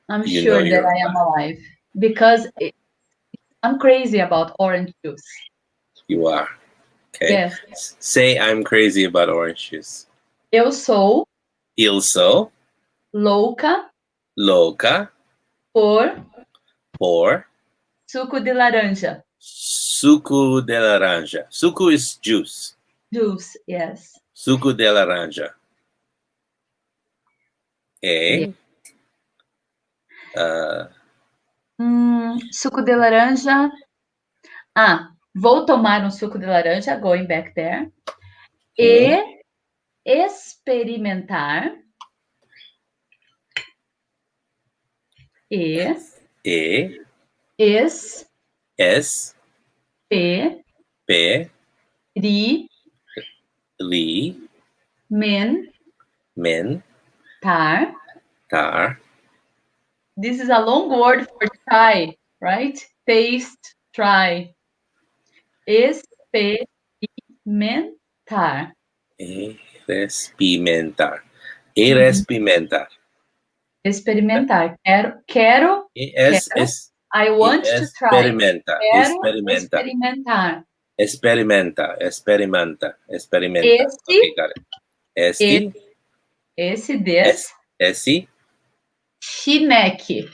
I'm You know sure that you're I am alive because I'm crazy about orange juice. You are. Okay. Yes. Say I'm crazy about orange juice. Eu sou Eu sou louca louca por por suco de laranja. suco de laranja. Suco is juice. Juice, yes. Suco de laranja. Yeah. Uh, Suco de laranja. Vou tomar um suco de laranja, going back there. E experimentar. E Experimentar. S P li men tar. This is a long word for try, right? Taste, try. Experimentar. Respimentar. Respimentar. Experimentar. Quero. I want to try. Experimenta. Quero Experimenta. experimentar. Experimenta. Experimenta. Experimenta. Esse- Okay, got it. Esse desse Esse. chineque.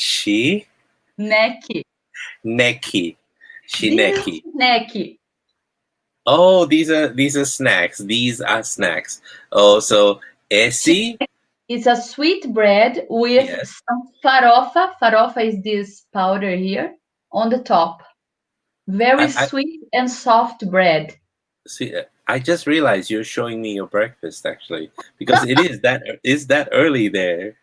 She. Neck. Neki. Shineki. Neck. Oh, these are snacks. These are snacks. Oh, so esse. It's a sweet bread with Yes. some farofa. Farofa is this powder here on the top. Very I- sweet and soft bread. See, I just realized you're showing me your breakfast actually, because it is that early there,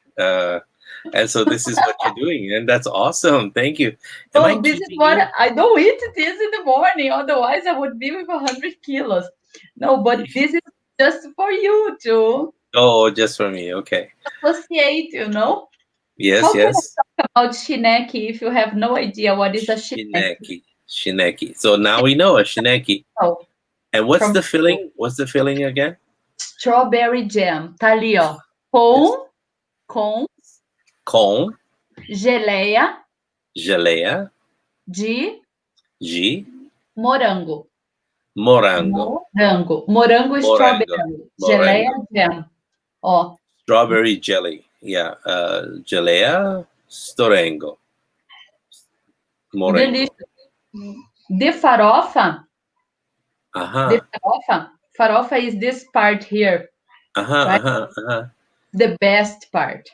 and so this is what you're doing, and that's awesome. Thank you. Am I So this is keeping what you? I don't eat this in the morning. Otherwise, I would be with 100 kilos. No, but this is just for you to Oh, just for me. Okay. associate, Yes. How can Yes. about shineki if you have no idea what is a shineki? Shineki. Shineki. So now we know a shineki. Oh, And what's from the filling? What's the filling again? strawberry jam. Tá ali, ó. Com Com geleia geleia de de morango. morango. Morango e strawberry. Geleia Morango. jam. Ó, Strawberry jelly. Yeah. Geleia storengo. Morango. delícia. De farofa. De farofa. Farofa is this part here. The best part.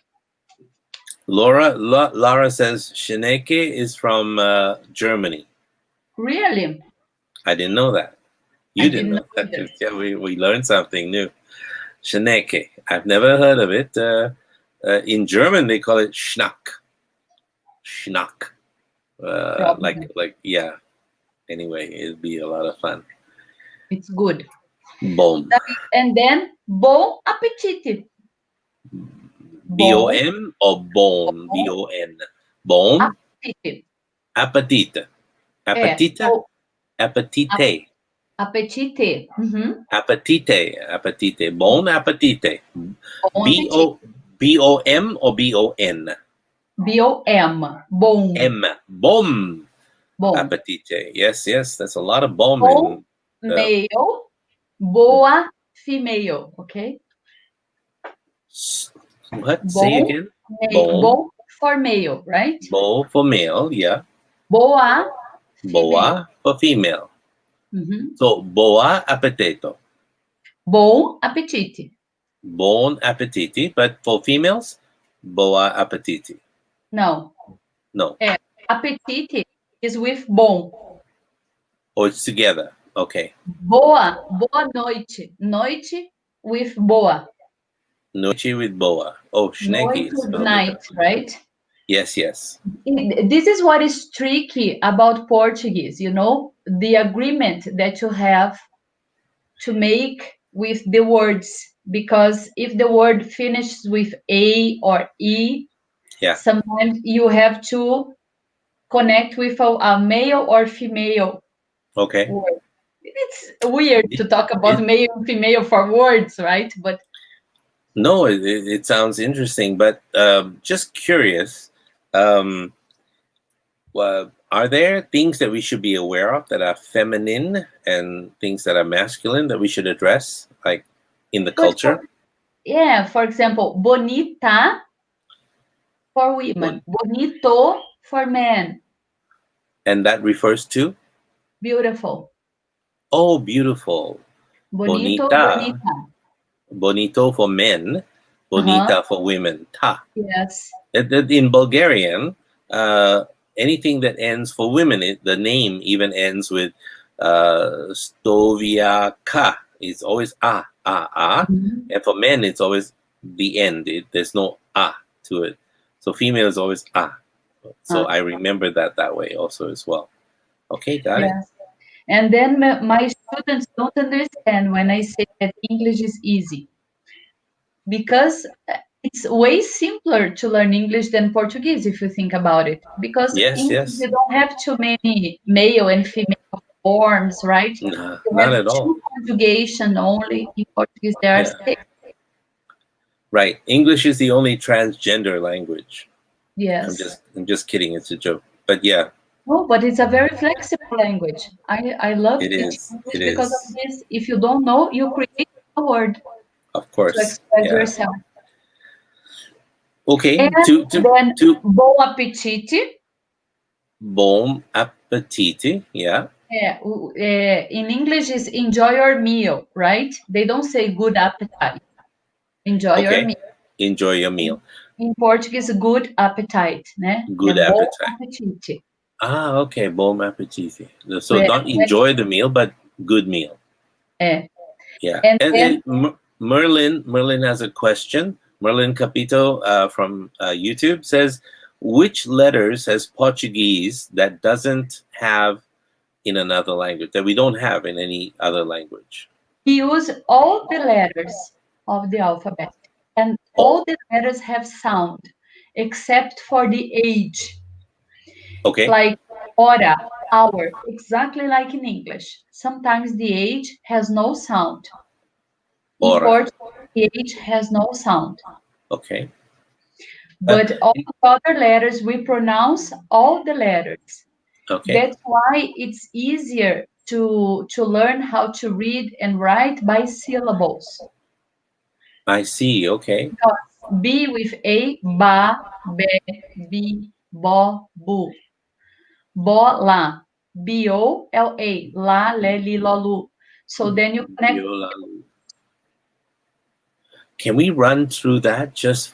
Laura says Shineke is from Germany. Really? I didn't know that. You I didn't know that. either. Yeah, we learned something new. Shineke. I've never heard of it. In German, they call it Schnack. Schnack. Yeah. Anyway, it'd be a lot of fun. It's good. Bom. And then bon appetit. B-O-M or bon? B-O-N. Bon. Appetit. Appetite. Appetite? Appetite. Appetite. Appetite. Bon appetite. B-O-M or B-O-N? B-O-M. Bom. M. Bom. Bom. Appetite. Yes. That's a lot of bom Bom in male. Boa female. Okay? What? Say again? Bom for male, right? Bo for male, yeah. Boa female. Boa for female. So, boa appetito. Bon appetit. Bon appetiti, but for females, boa appetiti. No. Appetit is with bom. Oh, it's together. Okay. Boa noite. Noite with boa. Noite with boa. Oh, Schnecki. Noite with night, right? Yes, yes. This is what is tricky about Portuguese, the agreement that you have to make with the words. Because if the word finishes with A or E, Yeah. sometimes you have to connect with a male or female Okay. word. It's weird It, to talk about it, male and female for words, right? But no, it sounds interesting, but just curious. Um, are there things that we should be aware of that are feminine and things that are masculine that we should address, like in the but culture? for example, bonita for Bon- women, bonito for men, And that refers to, beautiful, oh, beautiful, bonito, bonita, bonita. bonito for men, Uh-huh. bonita for women, ta. Yes. In Bulgarian, anything that ends for women, the name even ends with Stoviaka. It's always ah. Mhm. And for men, it's always the end. There's no to it. So female is always ah. So Uh, I remember that way also as well. Okay, got it. yes. And then my students don't understand when I say that English is easy because it's way simpler to learn English than Portuguese if you think about it. Because Yes, English, yes. you don't have too many male and female forms, right? Nah, You not have at all. two conjugation only. In Portuguese, there are Yeah, six. right. English is the only transgender language. Yes. I'm just kidding. It's a joke. But yeah, No, but it's a very flexible language. I love it teaching is. English It because of is. this. If you don't know, you create a word Of to course. express Yeah. yourself. Okay. And then To bon appetit. bon appetit. Yeah. In English is enjoy your meal, right? They don't say good appetite. Enjoy your Okay. meal. Enjoy your meal. In Portuguese, good appetite, né? É Good bom appetite. apetite. Okay. Bon appetit. So When, not when, enjoy the meal, but good meal. é. Yeah. And And then Merlin has a question. Merlin Capito from YouTube says, which letters has Portuguese that doesn't have in another language, that we don't have in any other language? we use all the letters of the alphabet, and Oh, all the letters have sound, except for the age, okay. like hora, hour, exactly like in English. Sometimes the age has no sound. In Ora. Portuguese, the age has no sound. Okay. Uh, But all the other letters, we pronounce all the letters. okay. That's why it's easier to learn how to read and write by syllables. I see. Okay. B with A, ba, be, bi, bo, bu. Bola, B-O-L-A, lá, lé, li, ló, lu. So then you connect. Viola. Can we run through that just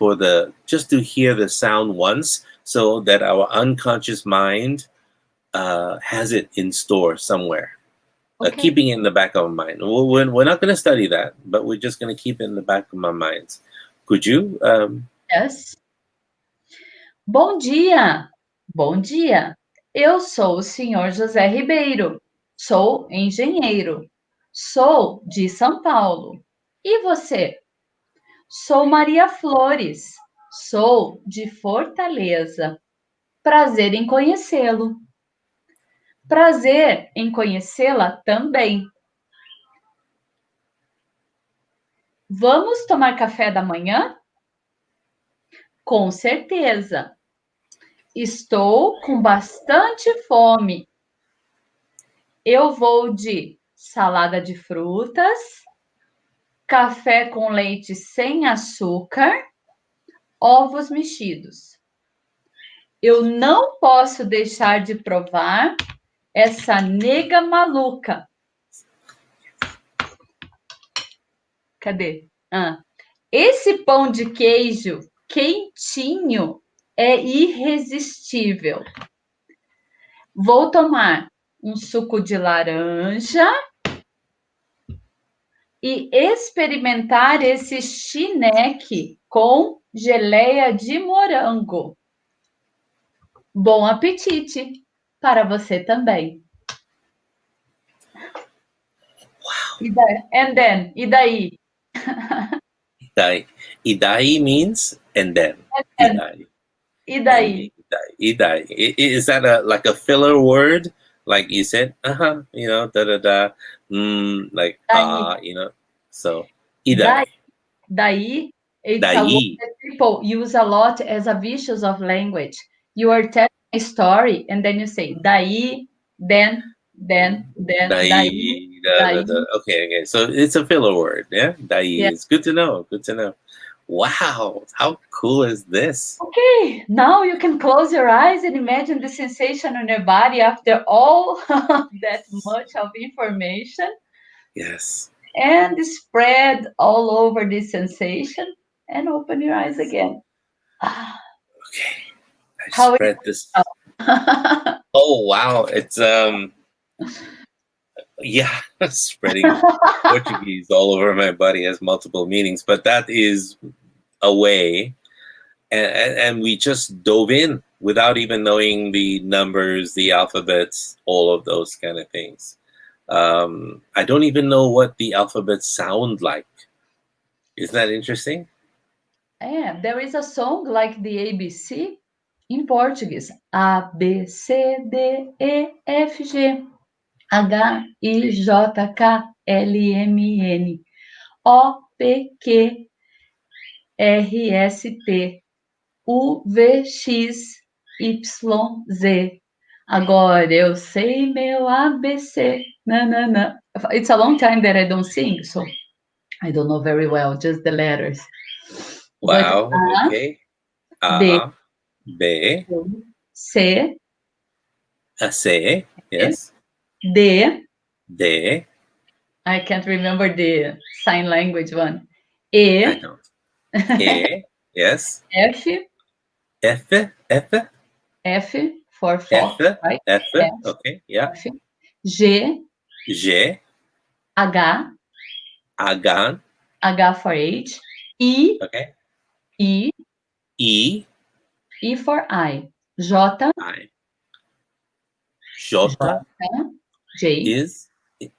to hear the sound once, so that our unconscious mind has it in store somewhere, Okay. keeping it in the back of our mind. We're not going to study that, but we're just going to keep it in the back of our minds. Could you? Yes. Bom dia. Bom dia. Eu sou o senhor José Ribeiro. Sou engenheiro. Sou de São Paulo. E você? Sou Maria Flores. Sou de Fortaleza. Prazer em conhecê-lo. Prazer em conhecê-la também. Vamos tomar café da manhã? Com certeza. Estou com bastante fome. Eu vou de salada de frutas, café com leite sem açúcar, ovos mexidos. Eu não posso deixar de provar essa nega maluca. Cadê? Esse pão de queijo quentinho é irresistível. Vou tomar um suco de laranja e experimentar esse chineque com geleia de morango. Bom apetite para você também. And then, e daí? Idai. Idai means and then. And, Idai. e And daí? idai. Is that like a filler word? Like you said, you know, da da da, like Daí. you know. So Daí, idai. daí, it's a word Dai. that people use a lot as a vicious of language. You are telling a story and then you say daí, then, daí, Dai. Da, da, daí. da. Okay. So it's a filler word. Yeah. Dai Yeah. is good to know. Good to know. Wow. How cool is this? Okay, now you can close your eyes and imagine the sensation on your body after all that much of information Yes. and spread all over this sensation and open your eyes again. Ah, Okay. I how spread this. it Oh wow. It's yeah, spreading Portuguese all over my body has multiple meanings, but that is a way. And we just dove in without even knowing the numbers, the alphabets, all of those kind of things. I don't even know what the alphabets sound like. Isn't that interesting? Yeah, there is a song like the ABC in Portuguese. A, B, C, D, E, F, G, H, I, J, K, L, M, N, O, P, Q, R, S, T, U, V, X, Y, Z. Agora eu sei meu ABC. Nanana. It's a long time that I don't sing, so I don't know very well, just the letters. But Wow. Okay. B, A, B, C, a C, yes. D, D, I can't remember the sign language one. I E, don't. E, yes. F, F, F, F for F, fox, right? F, F, okay, yeah. F, G, G, H, H, H for H, I, okay. I, E, I for I, J, I. J, Jota J, is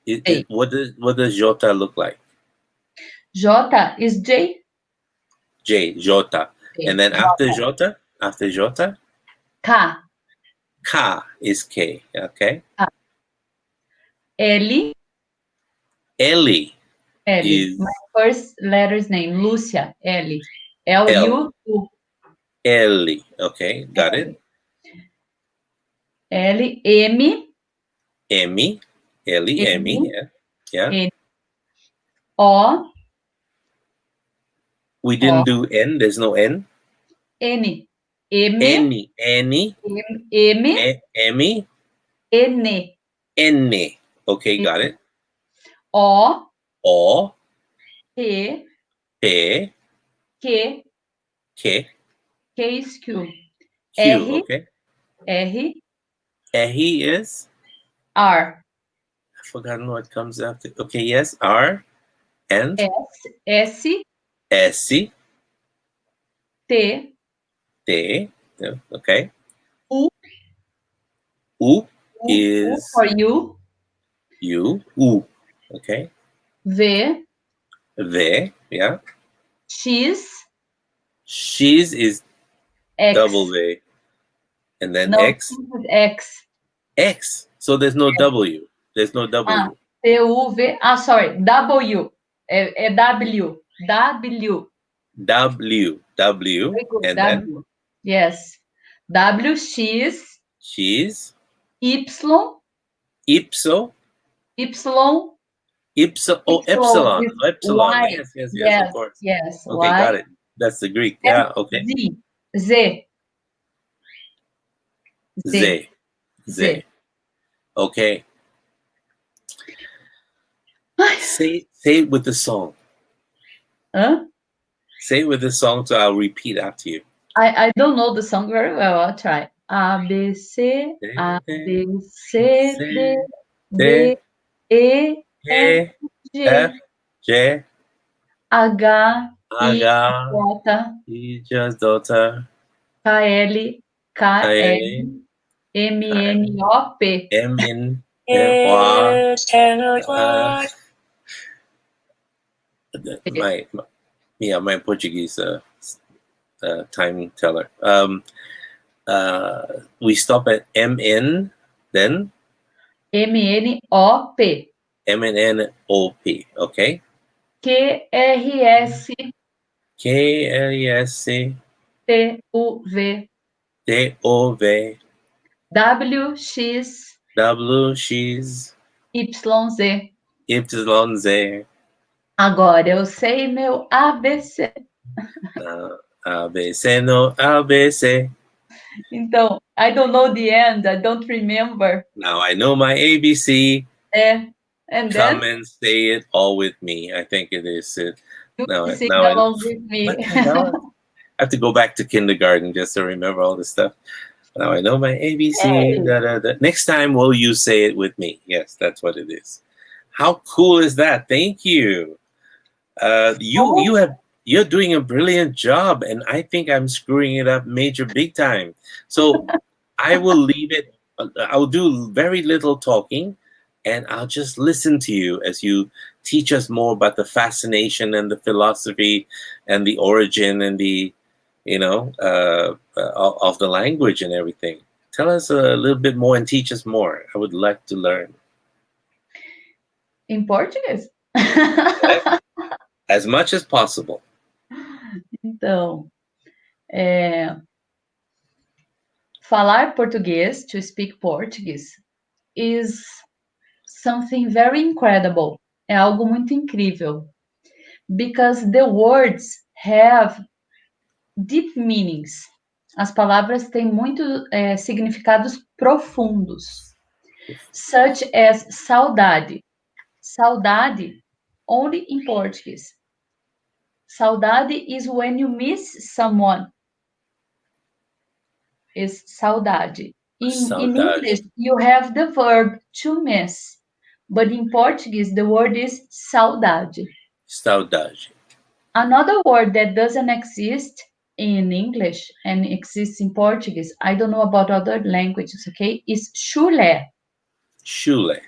J. what does Jota look like? J is J, J, Jota. And J, then J, after Jota, K, K is K, okay? L, Ellie L. My is first letter's name, Lucia, L. L, L. U, U, Ellie, okay, got L. it. L, M, Emmy, Ellie, Emmy, M, yeah. Yeah. N, O, We O, didn't do N, there's no N. N, M, Annie, Annie, M, Emmy, N, N. Okay, got it. O, O, P, P, Q, K, Q is Q, Q, R, okay. R, He is, R, I've forgotten what comes after. Okay, yes, R, and S, S, S, T, T, yeah, okay. U, U U for is U, U, okay. V, V, yeah. X, She's is double X. V, and then No, X, X. X. So there's no W. There's no Ah, W. T-U-V. Ah, sorry. W. É W. W. W, Very good. and then W. Yes. W, X, she's Y, ipso, Y, oh, Y epsilon, with epsilon. Y. Yes, of Yes, course. yes. Okay, Y. got it. That's the Greek. And Yeah, okay. Z. Z. Z. Z, Z. Z. Okay. Ai, Say it with the song. hã? Say it with the song, so I'll repeat after you. I don't know the song very well. I'll try. A, B, C, A, B, C, D, C, D, D, E, F, E, F, G, J, H, I, H, J, I, just daughter, K, L, I K-M-M-O-P. am in uh, my my Portuguese time teller. We stop at MN, then M-N-O-P. MNNOP. Okay. Q-R-S-T-U-V. KLESC TOV W-X-Y-Z. WX YZ Agora eu sei meu ABC. ABC no ABC. Então, I don't know the end, I don't remember. Now I know my ABC. And Come then and say it all with me. I think it is it. you Now, sing now I along with me. what the hell? I have to go back to kindergarten just to remember all this stuff. Now I know my ABC. Hey. Da, da, da. Next time, will you say it with me? Yes, that's what it is. How cool is that? Thank you. You're doing a brilliant job, and I think I'm screwing it up major big time. So I will leave it. I'll do very little talking, and I'll just listen to you as you teach us more about the fascination and the philosophy and the origin and the of the language and everything. Tell us a little bit more and teach us more. I would like to learn Em português? as much as possible. Então, falar português, to speak Portuguese, is something very incredible. É algo muito incrível. Because the words have deep meanings. As palavras têm significados profundos. Such as saudade. Saudade, only in Portuguese. Saudade is when you miss someone. Is saudade. In Saudade. English, you have the verb to miss. But in Portuguese, the word is saudade. Saudade. Another word that doesn't exist in English and exists in Portuguese, I don't know about other languages, okay, is chulé. Chulé.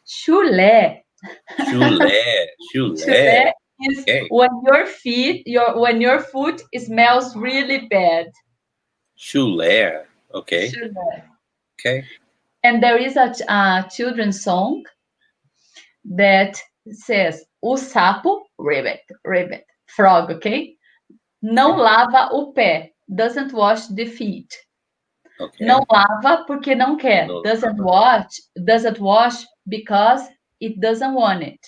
Chulé. Chulé. Chulé is Okay. when your foot smells really bad. Chulé. Okay. Chulé. Okay. And there is a children's song that says, o sapo, ribbit, frog, okay? Não lava o pé, doesn't wash the feet. Okay. Não lava porque não quer. No Doesn't wash because it doesn't want it.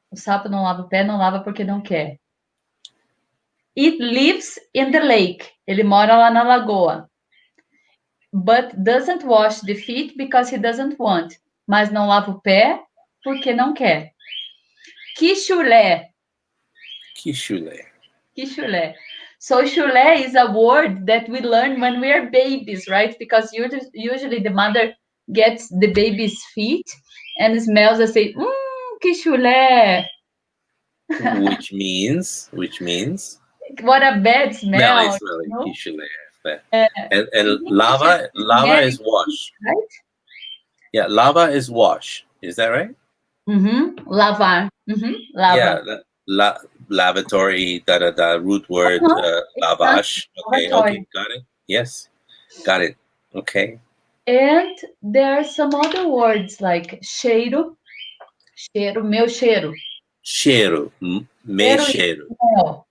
O sapo não lava o pé, não lava porque não quer. It lives in the lake. Ele mora lá na lagoa. But doesn't wash the feet because he doesn't want. Mas não lava o pé porque não quer. Que chulé. Que chulé. Que chulé. So chulé is a word that we learn when we are babies, right? Because usually the mother gets the baby's feet and smells and say, que chulé. Which means What a bad smell. smelly. You know? Que chulé. And lava is wash. Right? Yeah, lava is wash. Is that right? Mm-hmm. Lavar. Mm-hmm. Lava. Yeah, lavatory, root word, lavage. Okay, got it. Yes, got it. Okay. And there are some other words like cheiro, meu cheiro. Cheiro, me cheiro. Smell.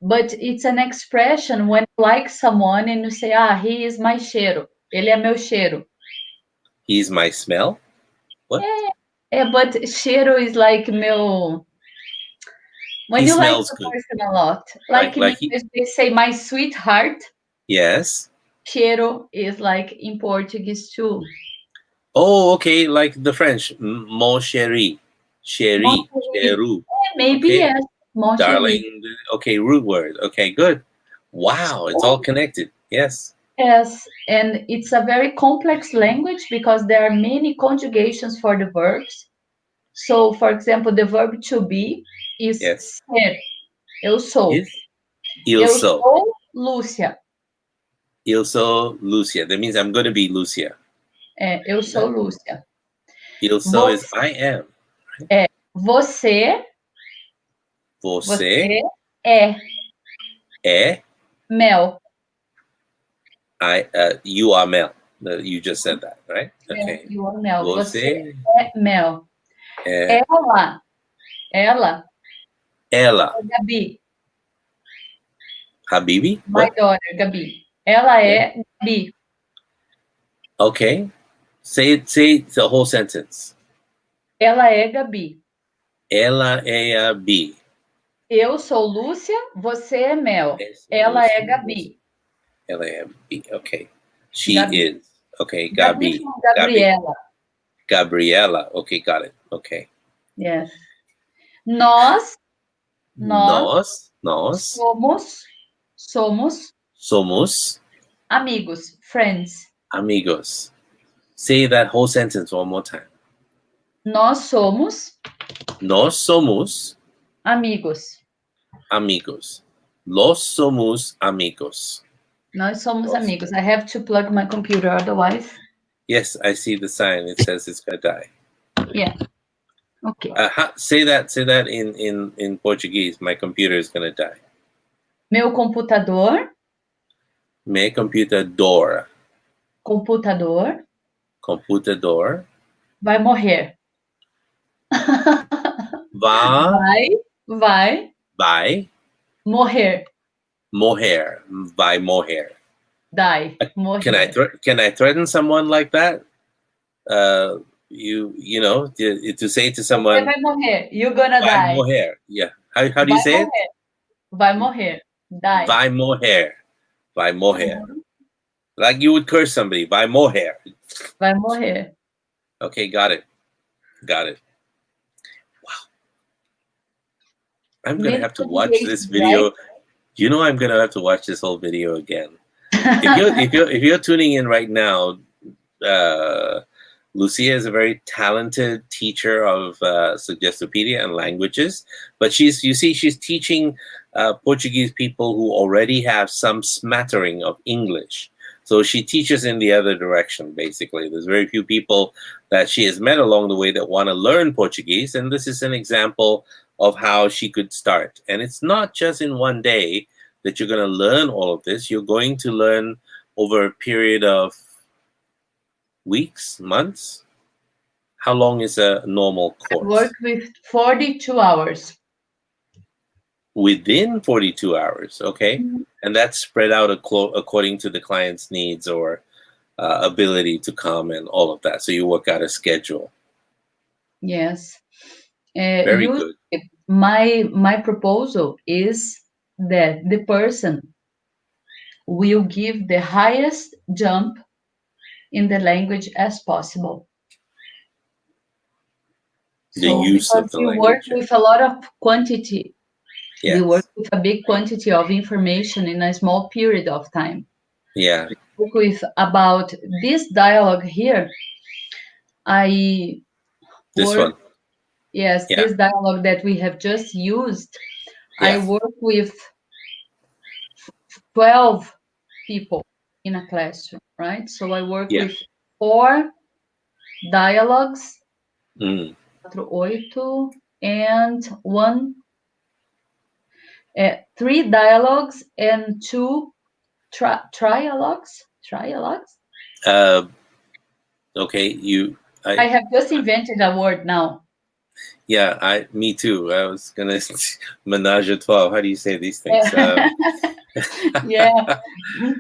But it's an expression when you like someone and you say, he is my cheiro. Ele é meu cheiro. He's my smell? What? But cheiro is like meu... When he you smells like the good. person a lot. Like in English, they say my sweetheart. Yes. Cheiro is like in Portuguese too. Oh, okay, like the French. Mon chéri. Chéri. Cheru. Maybe, okay. Yes. Mon Darling. chéri. Okay, root word. Okay, good. Wow, it's all connected. Yes. Yes, and it's a very complex language because there are many conjugations for the verbs. So, for example, the verb to be is ser. Eu sou. Eu sou. Lúcia. Eu sou Lucia. That means I'm going to be Lucia. Eu sou Lúcia. Eu sou is I am. Você Você é é. Mel. You are Mel. You just said that, right? Okay. You are Mel. Você Você é Mel. é. Ela Ela. é Gabi. Habibi? My What? daughter, Gabi. Ela é Gabi. Okay. Say the whole sentence. Ela é Gabi. Ela é a B. Eu sou Lúcia, você é Mel. Ela é Gabi. Ela é a B. Okay. She Gabi. is. Okay. Gabi Gabi. from Gabriela. Gabriela. Okay, got it. Okay. Yes. Nós somos amigos, friends. Amigos. Say that whole sentence one more time. Nós somos amigos. Amigos. Los somos amigos. Nós somos amigos. I have to plug my computer, otherwise. Yes, I see the sign. It says it's gonna die. Yeah. Okay. Say that in Portuguese. My computer is gonna die. Meu computador. Me computador. Computador. Vai morrer. Vai morrer. Vai morrer. Morrer. Can I threaten someone like that? You know to say to someone. Você vai morrer. You're gonna vai die. Morrer. Yeah. How do you say it? Vai morrer. Die. Vai morrer. Vai morrer. Like you would curse somebody. Vai morrer. Vai morrer. Okay, got it. Wow. I'm gonna have to watch this video. Right? You know, I'm gonna have to watch this whole video again. if you're tuning in right now, Lucia is a very talented teacher of Suggestopedia and languages, but she's teaching Portuguese people who already have some smattering of English. So she teaches in the other direction, basically. There's very few people that she has met along the way that want to learn Portuguese, and this is an example of how she could start. And it's not just in one day that you're going to learn all of this. You're going to learn over a period of weeks, months. How long is a normal course? I work with 42 hours. Within 42 hours, okay? Mm-hmm. And that's spread out according to the client's needs or ability to come and all of that. So you work out a schedule. Yes. Very good. My proposal is that the person will give the highest jump in the language as possible. The use of the language. We work with a lot of quantity. Yes. We work with a big quantity of information in a small period of time. Yeah. We work with about this dialogue here. This one. Yes, yeah. This dialogue that we have just used. Yeah. I work with 12 people in a classroom, right? So I work with 4 dialogues, 8, and 3 dialogues and 2 trialogues. Okay, I have just invented a word now. Yeah, me too. I was gonna menage a 12. How do you say these things? Yeah,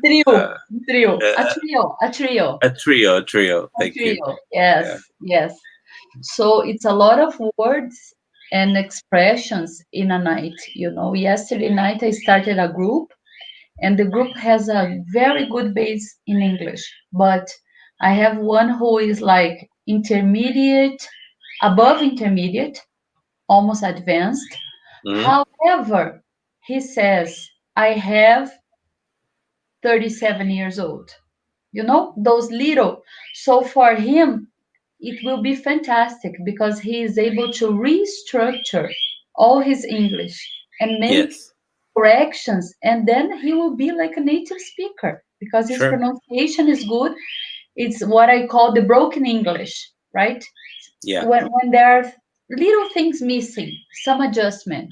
trio. A trio. Thank you. Yes, yes. So it's a lot of words and expressions in a night. You know, yesterday night I started a group, and the group has a very good base in English, but I have one who is like intermediate, above intermediate, almost advanced. Mm-hmm. However, he says, I have 37 years old. You know, those little. So for him, it will be fantastic because he is able to restructure all his English and make corrections, and then he will be like a native speaker because his Sure. pronunciation is good. It's what I call the broken English, right? Yeah. When there are little things missing, some adjustment.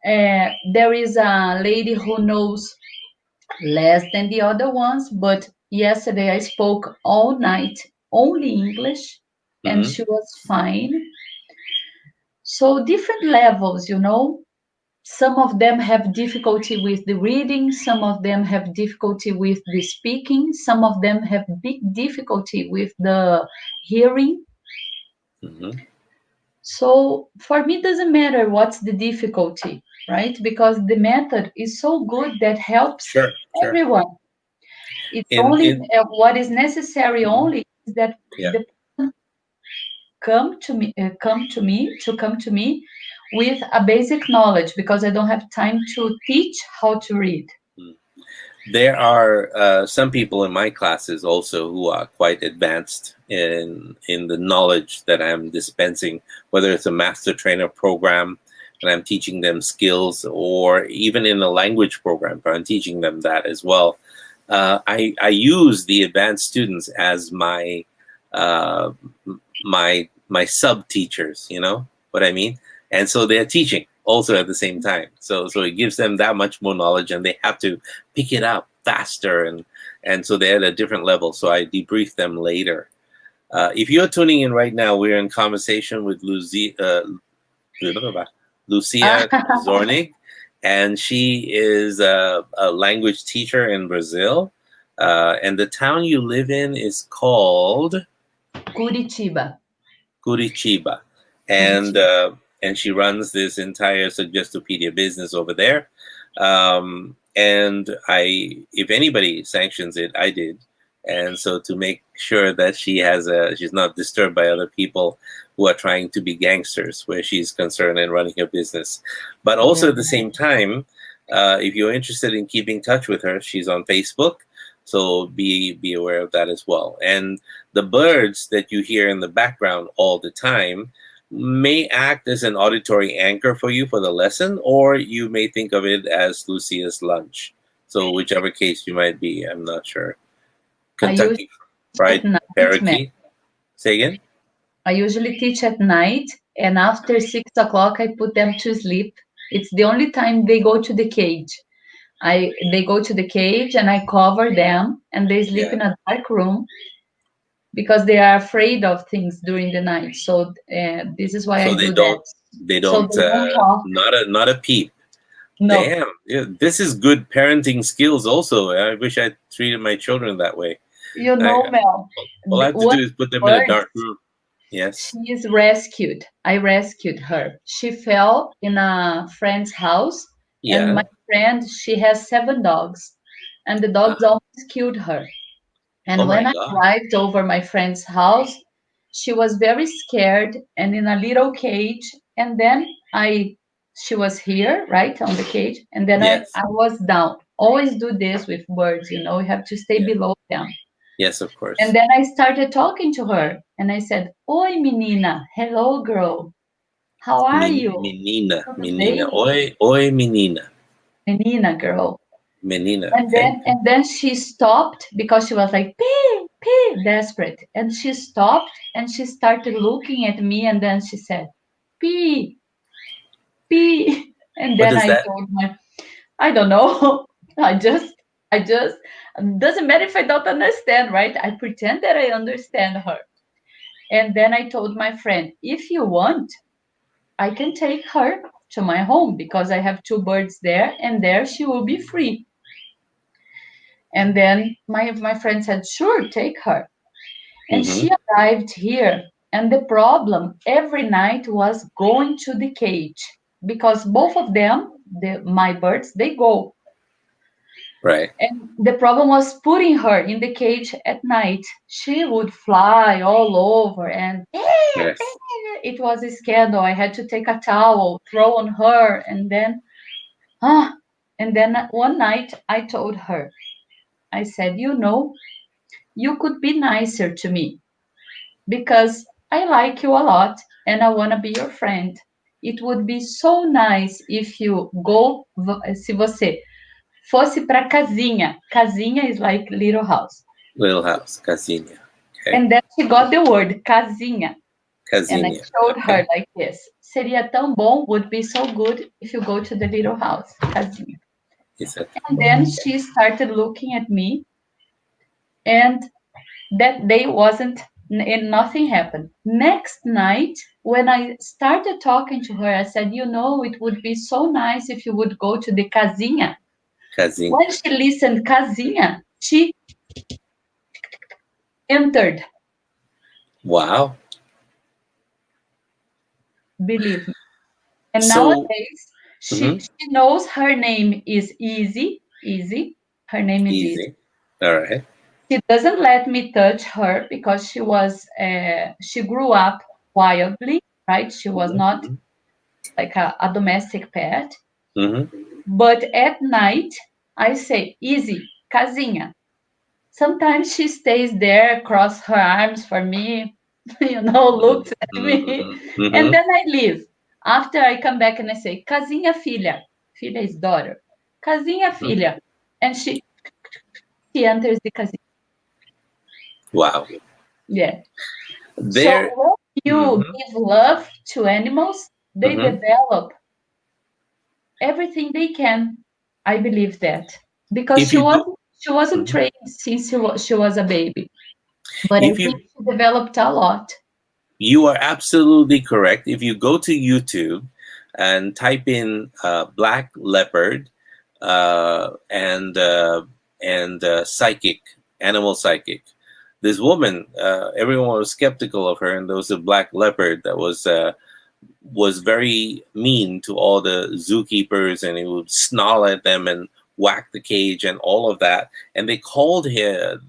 There is a lady who knows less than the other ones, but yesterday I spoke all night only English, and Hmm. she was fine. So different levels, some of them have difficulty with the reading, some of them have difficulty with the speaking, some of them have big difficulty with the hearing. Hmm. So for me, it doesn't matter what's the difficulty, right? Because the method is so good that helps Sure. Sure. everyone. It's only In what is necessary Mhm. only is that Yeah. the come to me with a basic knowledge because I don't have time to teach how to read. Mm. There are some people in my classes also who are quite advanced in the knowledge that I'm dispensing, whether it's a master trainer program and I'm teaching them skills, or even in a language program, but I'm teaching them that as well. I use the advanced students as uh, my sub teachers. You know what I mean? And so they're teaching also at the same time. So it gives them that much more knowledge, and they have to pick it up faster, and so they're at a different level. So I debrief them later. If you're tuning in right now, we're in conversation with Lucia Zornig, and she is a language teacher in Brazil. And the town you live in is called Curitiba. Curitiba, and Curitiba. uh, and she runs this entire Suggestopedia business over there. And if anybody sanctions it, I did. And so to make sure that she's not disturbed by other people who are trying to be gangsters, where she's concerned in running her business, but also at the same time, if you're interested in keeping in touch with her, she's on Facebook. So be aware of that as well. And the birds that you hear in the background all the time may act as an auditory anchor for you for the lesson, or you may think of it as Lucia's lunch. So whichever case you might be, I'm not sure. I use Kentucky at Fried night, man. Parakeet. Say again? I usually teach at night, and after 6 o'clock, I put them to sleep. It's the only time they go to the cage. They go to the cage, and I cover them, and they sleep Yeah. in a dark room because they are afraid of things during the night. So this is why So I do that. they So don't they don't talk. not a peep. No, Damn. Yeah, this is good parenting skills also. I wish I treated my children that way. I Mel, all I have to one do is put them in a bird. dark room. Yes. She is rescued. I rescued her. She fell in a friend's house, and my Yeah. friend, she has 7 dogs, and the dogs almost killed her. Oh And my when I God. arrived over my friend's house, she was very scared and in a little cage. And then she was here, right, on the cage, and then Yes. I was down. Always do this with birds, you have to stay Yeah. below them. Yes, of And course. then I started talking to her and I said, Oi, menina. Hello, girl. How are you? Menina, Tudo menina. bem? Oi, menina. Menina, girl. Menina. And Okay. then she stopped because she was like, pee, pee, desperate. And she stopped and she started looking at me and then she said, pee, pee. And What then does I that? told her, I don't know. I just, doesn't matter if I don't understand, right? I pretend that I understand her. And then I told my friend, if you want, I can take her to my home because I have 2 birds there and there she will be free. And then my friend said, sure, take her. And Mm-hmm. she arrived here. And the problem every night was going to the cage because both of them, my birds, they go. Right. And the problem was putting her in the cage at night. She would fly all over and Yes. it was a scandal. I had to take a towel, throw on her, and then, ah, and then one night I told her, I said, you could be nicer to me because I like you a lot and I want to be your friend. it would be so nice if you go, se você fosse para casinha. Casinha is like little house. Little house, casinha. Okay. And then she got the word casinha. And I Casinha. showed Okay. her like this. Seria tão bom, would be so good if you go to the little house, casinha. He said, And then she started looking at me, and that day wasn't, and nothing happened. Next night, when I started talking to her, I said, you know, it would be so nice if you would go to the casinha. casinha. When she listened casinha, she entered, Wow. believe me. And So, nowadays, she knows her name is Easy. Easy. Her name is Easy. easy. All right. She doesn't let me touch her because she grew up wildly, right? She was not like a domestic pet. Mm-hmm. But at night, I say, Easy, casinha. Sometimes she stays there, cross her arms for me, looks at me, and then I leave. After I come back and I say, casinha filha. Filha is daughter. Casinha filha. And she enters the casinha. Wow. Yeah. There. So when you give love to animals, they develop everything they can. I believe that. Because If she you go, wasn't trained since she was a baby. But I if think you she developed a lot. you are absolutely correct. If you go to YouTube and type in black leopard and psychic, animal psychic, this woman, everyone was skeptical of her, and there was a black leopard that was very mean to all the zookeepers, and he would snarl at them and whack the cage and all of that. And they called him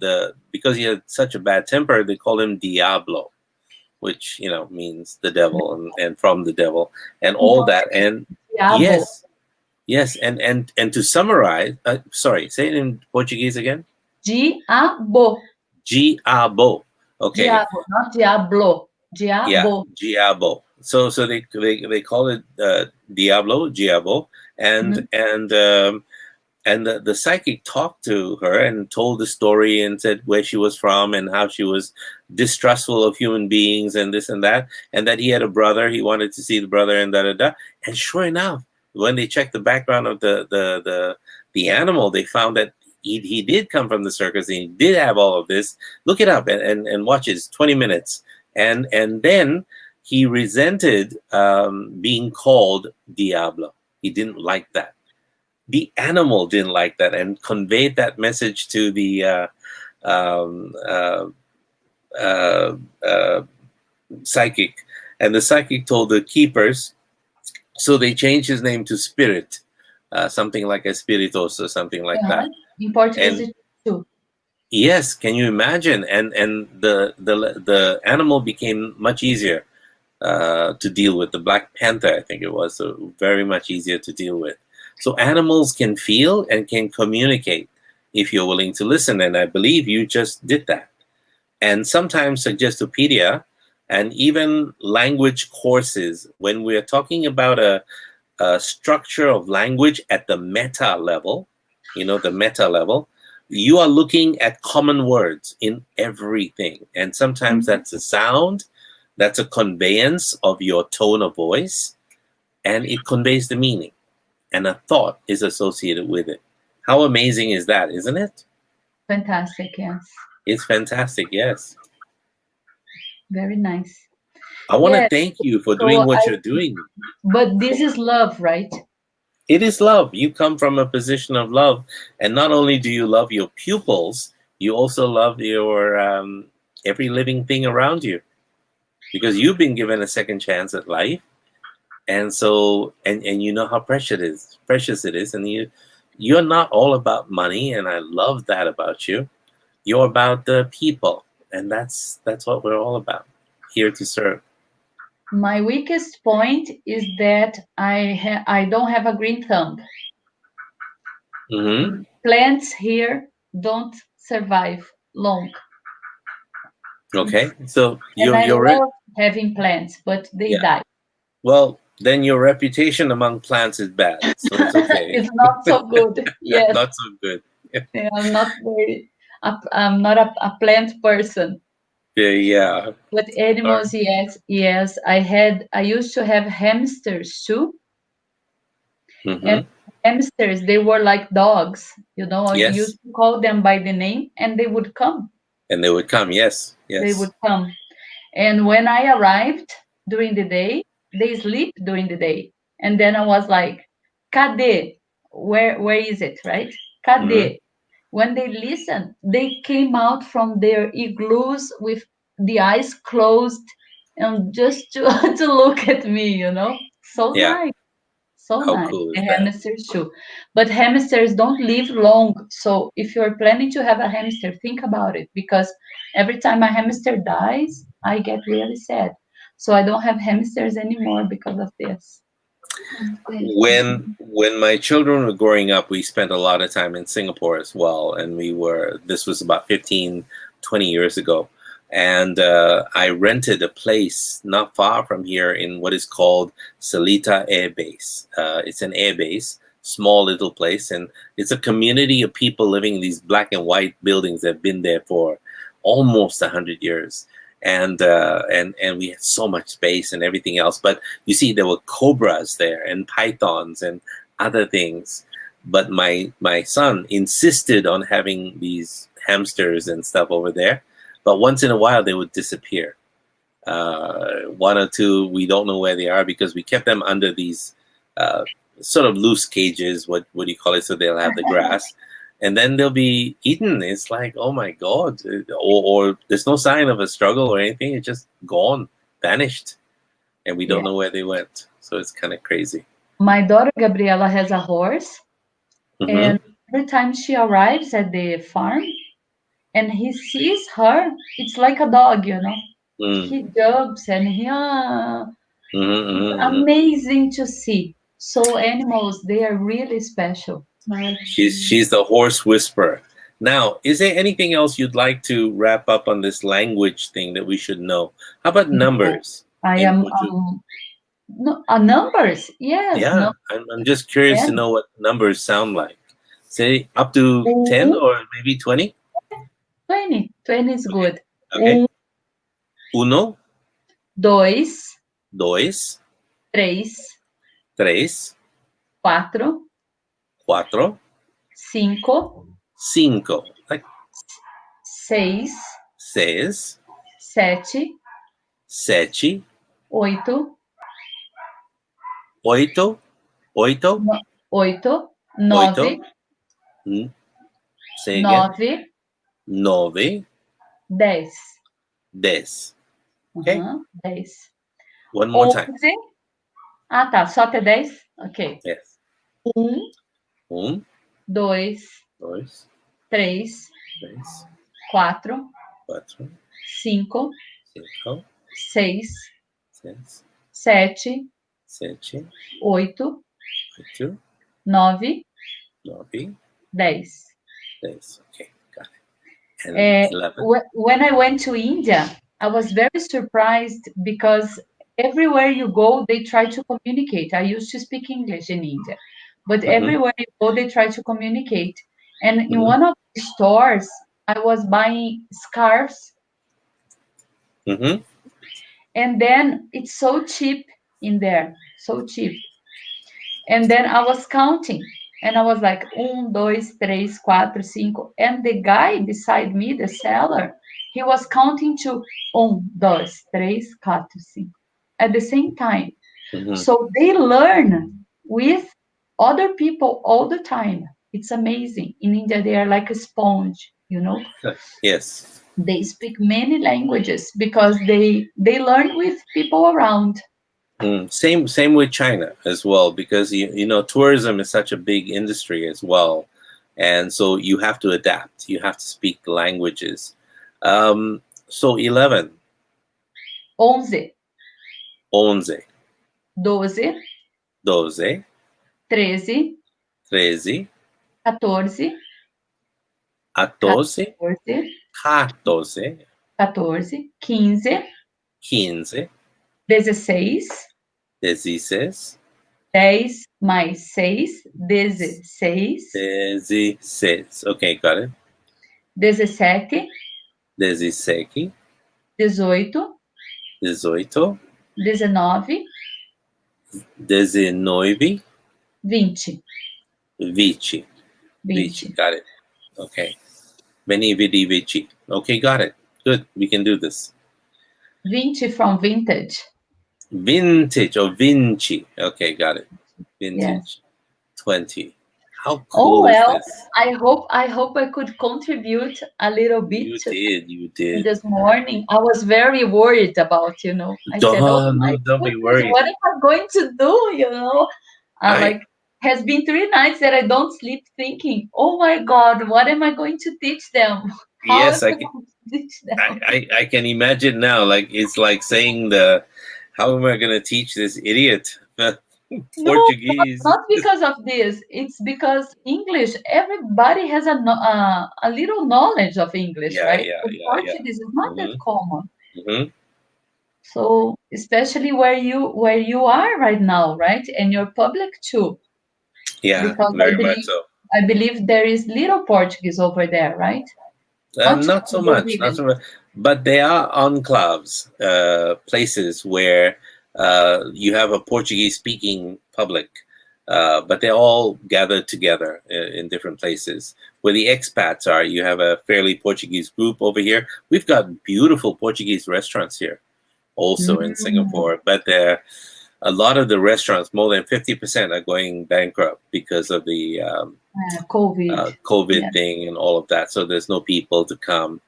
because he had such a bad temper, they called him Diablo, which means the devil and from the devil and all that. And Diabo. yes, and to summarize, sorry, say it in Portuguese again. Diabo. Diabo. Okay. Diabo, not Diablo. Diabo. Yeah, Diabo. So they call it Diabo, and the psychic talked to her and told the story and said where she was from and how she was distrustful of human beings and this and that he had a brother, he wanted to see the brother and and sure enough, when they checked the background of the animal, they found that he did come from the circus and he did have all of this. Look it up and watch it. It's 20 minutes. And then he resented being called Diablo. He didn't like that. The animal didn't like that and conveyed that message to the psychic. And the psychic told the keepers, so they changed his name to Spirit, something like Espiritos or something like that. In Portuguese too. Yes, can you imagine? And the animal became much easier to deal with. The Black Panther, I think it was, so very much easier to deal with. So animals can feel and can communicate if you're willing to listen, and I believe you just did that. And sometimes Suggestopedia and even language courses, when we're talking about a structure of language at the meta level, the meta level, you are looking at common words in everything. And sometimes that's a sound, that's a conveyance of your tone of voice, and it conveys the meaning. And a thought is associated with it. How amazing is that, isn't it? Fantastic, yes. It's fantastic, yes. Very nice. I want to thank you for doing what you're doing. But this is love, right? It is love. You come from a position of love. And not only do you love your pupils, you also love your every living thing around you. Because you've been given a second chance at life. And so, and you know how precious it is. And you're not all about money. And I love that about you. You're about the people. And that's what we're all about. Here to serve. My weakest point is that I don't have a green thumb. Mm-hmm. Plants here don't survive long. Okay, so I love having plants, but they die. Well, then your reputation among plants is bad. So it's okay. It's not so good. Yes, Not so good. yeah, I'm not very. I'm not a plant person. Yeah. But animals, yes, yes. I used to have hamsters too, and Mm-hmm. hamsters they were like dogs. I Yes. used to call them by the name, and they would come. And they would come. Yes. They would Yes. come. And when I arrived during the day, they sleep during the day. And then I was like, Kade? Where is it, right? Mm-hmm. Kade? When they listened, they came out from their igloos with the eyes closed and just to, to look at me. So Yeah. nice. So How nice. cool The is that? hamsters too. But hamsters don't live long. So if you're planning to have a hamster, think about it because every time a hamster dies, I get really sad. So I don't have hamsters anymore because of this. When my children were growing up, we spent a lot of time in Singapore as well, and this was about 15, 20 years ago, and I rented a place not far from here in what is called Seletar Air Base. It's an air base, small little place, and it's a community of people living in these black and white buildings that have been there for almost 100 years. And we had so much space and everything else, but you see, there were cobras there and pythons and other things. But my son insisted on having these hamsters and stuff over there. But once in a while, they would disappear. One or two, we don't know where they are because we kept them under these sort of loose cages. What do you call it? So they'll have the grass. And then they'll be eaten. It's like, oh my God. Or there's no sign of a struggle or anything. It's just gone, vanished. And we don't Yeah. know where they went. So it's kind of crazy. My daughter Gabriela has a horse, Mm-hmm. and every time she arrives at the farm and he sees her, it's like a dog. Mm. He jumps and Mm-hmm, it's mm-hmm, mm-hmm. amazing to see. So animals, they are really special. She's the horse whisperer. Now, is there anything else you'd like to wrap up on this language thing that we should know? How about numbers I in am Portuguese? no, numbers. Yes, Yeah, no, I'm just curious to 10. know what numbers sound like. Say up to 10 Um, or maybe 20? 20. 20 is Okay. good. Okay. Uno, Dois, dos, três, tres, quatro, cuatro, cinco, cinco. Like seis, seis, sete, sete, oito, oito, oito, oito, oito. nove, Say again. nove, Nove, 10. dez. Okay. 10. One more time. 11. Ah, tá. Só até 10? Ok. Yes. 1, 2, Dois, 3, três, 4, quatro, 5, cinco, 6, seis, 7, sete, 8, oito, 9, nove, 10. dez. Okay, got it. And 11. When I went to India, I was very surprised because everywhere you go, they try to communicate. I used to speak English in India, but Mm-hmm. everywhere you go, they try to communicate. And in Mm-hmm. one of the stores, I was buying scarves, Mm-hmm. and then it's so cheap in there, so cheap. And then I was counting, and I was like, 1, 2, 3, 4, 5. And the guy beside me, the seller, he was counting to 1, 2, 3, 4, 5 at the same time. Mm-hmm. So they learn with other people all the time. It's amazing. In India, they are like a sponge. Yes. They speak many languages because they learn with people around. Same with China as well, because you know tourism is such a big industry as well, and so you have to adapt. You have to speak the languages. So 11, 11, 11, 12, 12, 13, 13, 14, 14, 14, 14, 14, 15, 15, 16, 16. 10 mais 6, 16. 16. Okay, got it. 17, 17. 18, 18. 19, 19. 20. 20. 20. 20. Got it. Okay. Veni, vidi, vici. Okay, got it. Good. We can do this. 20 from vintage. Vintage or Vinci. Okay, got it. Yes. Vintage. 20. How Oh cool is well, this? I hope I could contribute a little bit You did. You did. this morning. I was very worried about, I said, "Oh my Don't be goodness, worried. what am I going to do?" I Like has been 3 nights that I don't sleep thinking, "Oh my God, what am I going to teach them? How am yes, I going to teach them?" I can imagine now. Like it's like saying how am I gonna teach this idiot No, Portuguese? not because of this. It's because English, everybody has a little knowledge of English, Yeah, right? yeah, But yeah, yeah. Portuguese is not that Hmm. common. Hmm. So especially where you are right now, right? And your public too, Yeah, because I very much believe so. I believe there is little Portuguese over there, right? Not Not so much, not so Brazilian. much. But there are enclaves, places where you have a Portuguese-speaking public, but they're all gathered together in different places. Where the expats are, you have a fairly Portuguese group over here. We've got beautiful Portuguese restaurants here, also in Mm, Singapore. But a lot of the restaurants, more than 50%, are going bankrupt because of the COVID. COVID Yeah. thing and all of that. So there's no people to come.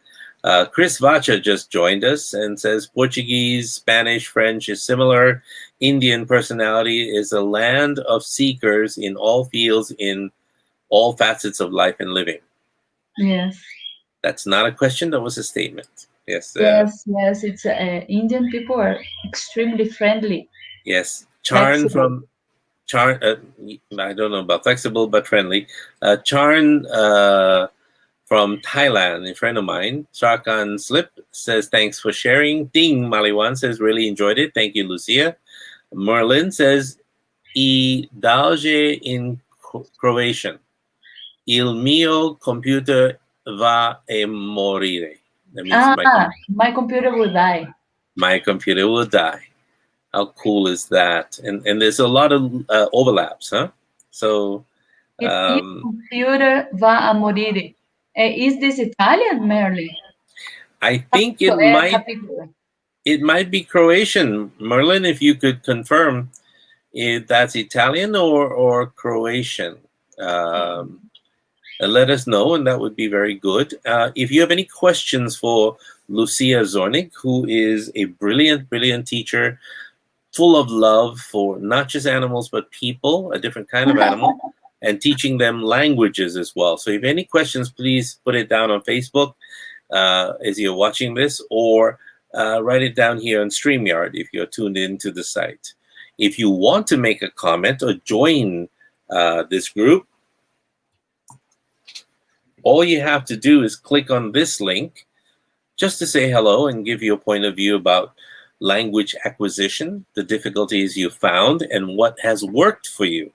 Chris Vacha just joined us and says Portuguese, Spanish, French is similar. Indian personality is a land of seekers in all fields, in all facets of life and living. Yes. That's not a question, that was a statement. Yes. Yes. It's Indian people are extremely friendly, Yes. Charn flexible. from Charn, I don't know about flexible, but friendly. Charn from Thailand, a friend of mine, Sarkan Slip, says, thanks for sharing. Ding Maliwan says, really enjoyed it. Thank you, Lucia. Merlin says, I dalje in Croatian. Il mio computer va a morire. That means My computer will die. my computer will die. How cool is that? And there's a lot of overlaps, huh? So, Il mio um, computer va a morire. Is this Italian, Merlin? I think it might Capito. be Croatian. Merlin, if you could confirm if that's Italian or Croatian, let us know, and that would be very good. If you have any questions for Lucia Zornig, who is a brilliant, brilliant teacher, full of love for not just animals but people, a different kind of animal, and teaching them languages as well. So if any questions, please put it down on Facebook as you're watching this, or write it down here on StreamYard if you're tuned into the site. If you want to make a comment or join this group, all you have to do is click on this link just to say hello and give your point of view about language acquisition, the difficulties you found, and what has worked for you.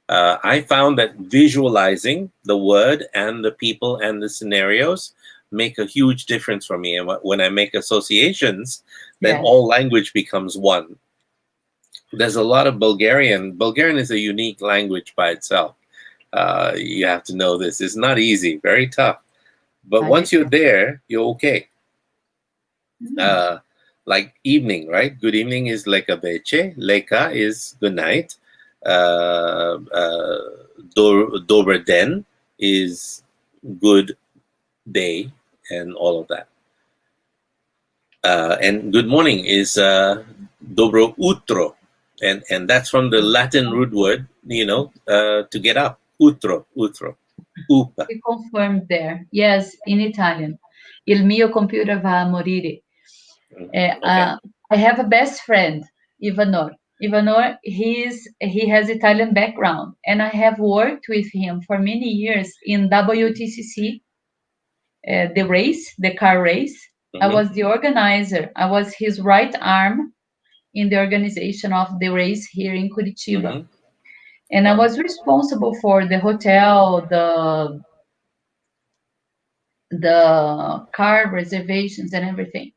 I found that visualizing the word and the people and the scenarios make a huge difference for me. And when I make associations, then Yes. all language becomes one. There's a lot of Bulgarian. Bulgarian is a unique language by itself. You have to know this. It's not easy, very tough. But once you're there, you're okay. Like evening, right? Good evening is leka veche. Leka is good night. Dober den is good day, and all of that. And good morning is dobro utro, and that's from the Latin root word, to get up. Utro, upa. We confirmed there. Yes, in Italian. Il mio computer va a morire. Okay. I have a best friend, Ivanor. Ivanor, he has Italian background, and I have worked with him for many years in WTCC, the car race. I Mm-hmm. was the organizer. I was his right arm in the organization of the race here in Curitiba. Mm-hmm. And I was responsible for the hotel, the car reservations and everything.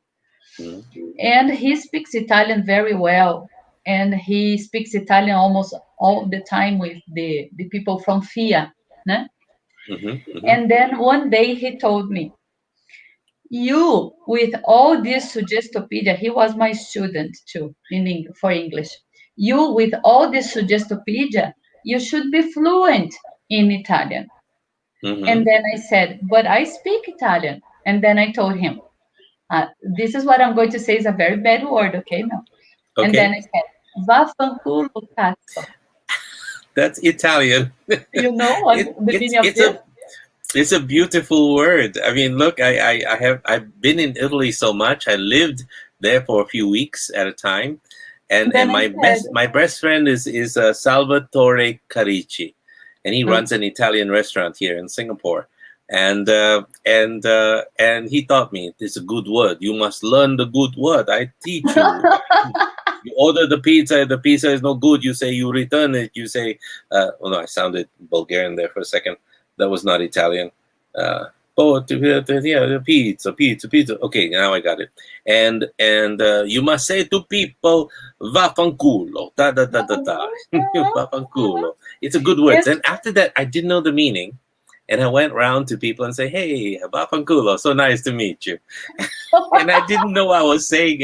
Mm-hmm. And he speaks Italian very well. And he speaks Italian almost all the time with the people from FIA. Né? Mm-hmm. And then one day he told me, you, with all this suggestopedia, he was my student too for English. You, with all this suggestopedia, you should be fluent in Italian. And Mm-hmm. then I said, but I speak Italian. And then I told him, this is what I'm going to say is a very bad word, okay? No. And then Okay, I said, vaffanculo cazzo. that's Italian. You know what it the it's meaning of it's this? a it's a beautiful word. I mean, look, I've been in Italy so much. I lived there for a few weeks at a time, And and then I said, my best friend is Salvatore Carici, and he runs an Italian restaurant here in Singapore. And he taught me it's a good word. You must learn the good word. I teach you. You order the pizza. If the pizza is no good, you say you return it. You say, oh no, I sounded Bulgarian there for a second. That was not Italian. Oh, yeah, pizza. Okay, now I got it. And you must say to people, "Vaffanculo," da da da da da, "Vaffanculo." It's a good word. yes, And after that, I didn't know the meaning, and I went round to people and say, "Hey, "Vaffanculo," so nice to meet you." And I didn't know what I was saying,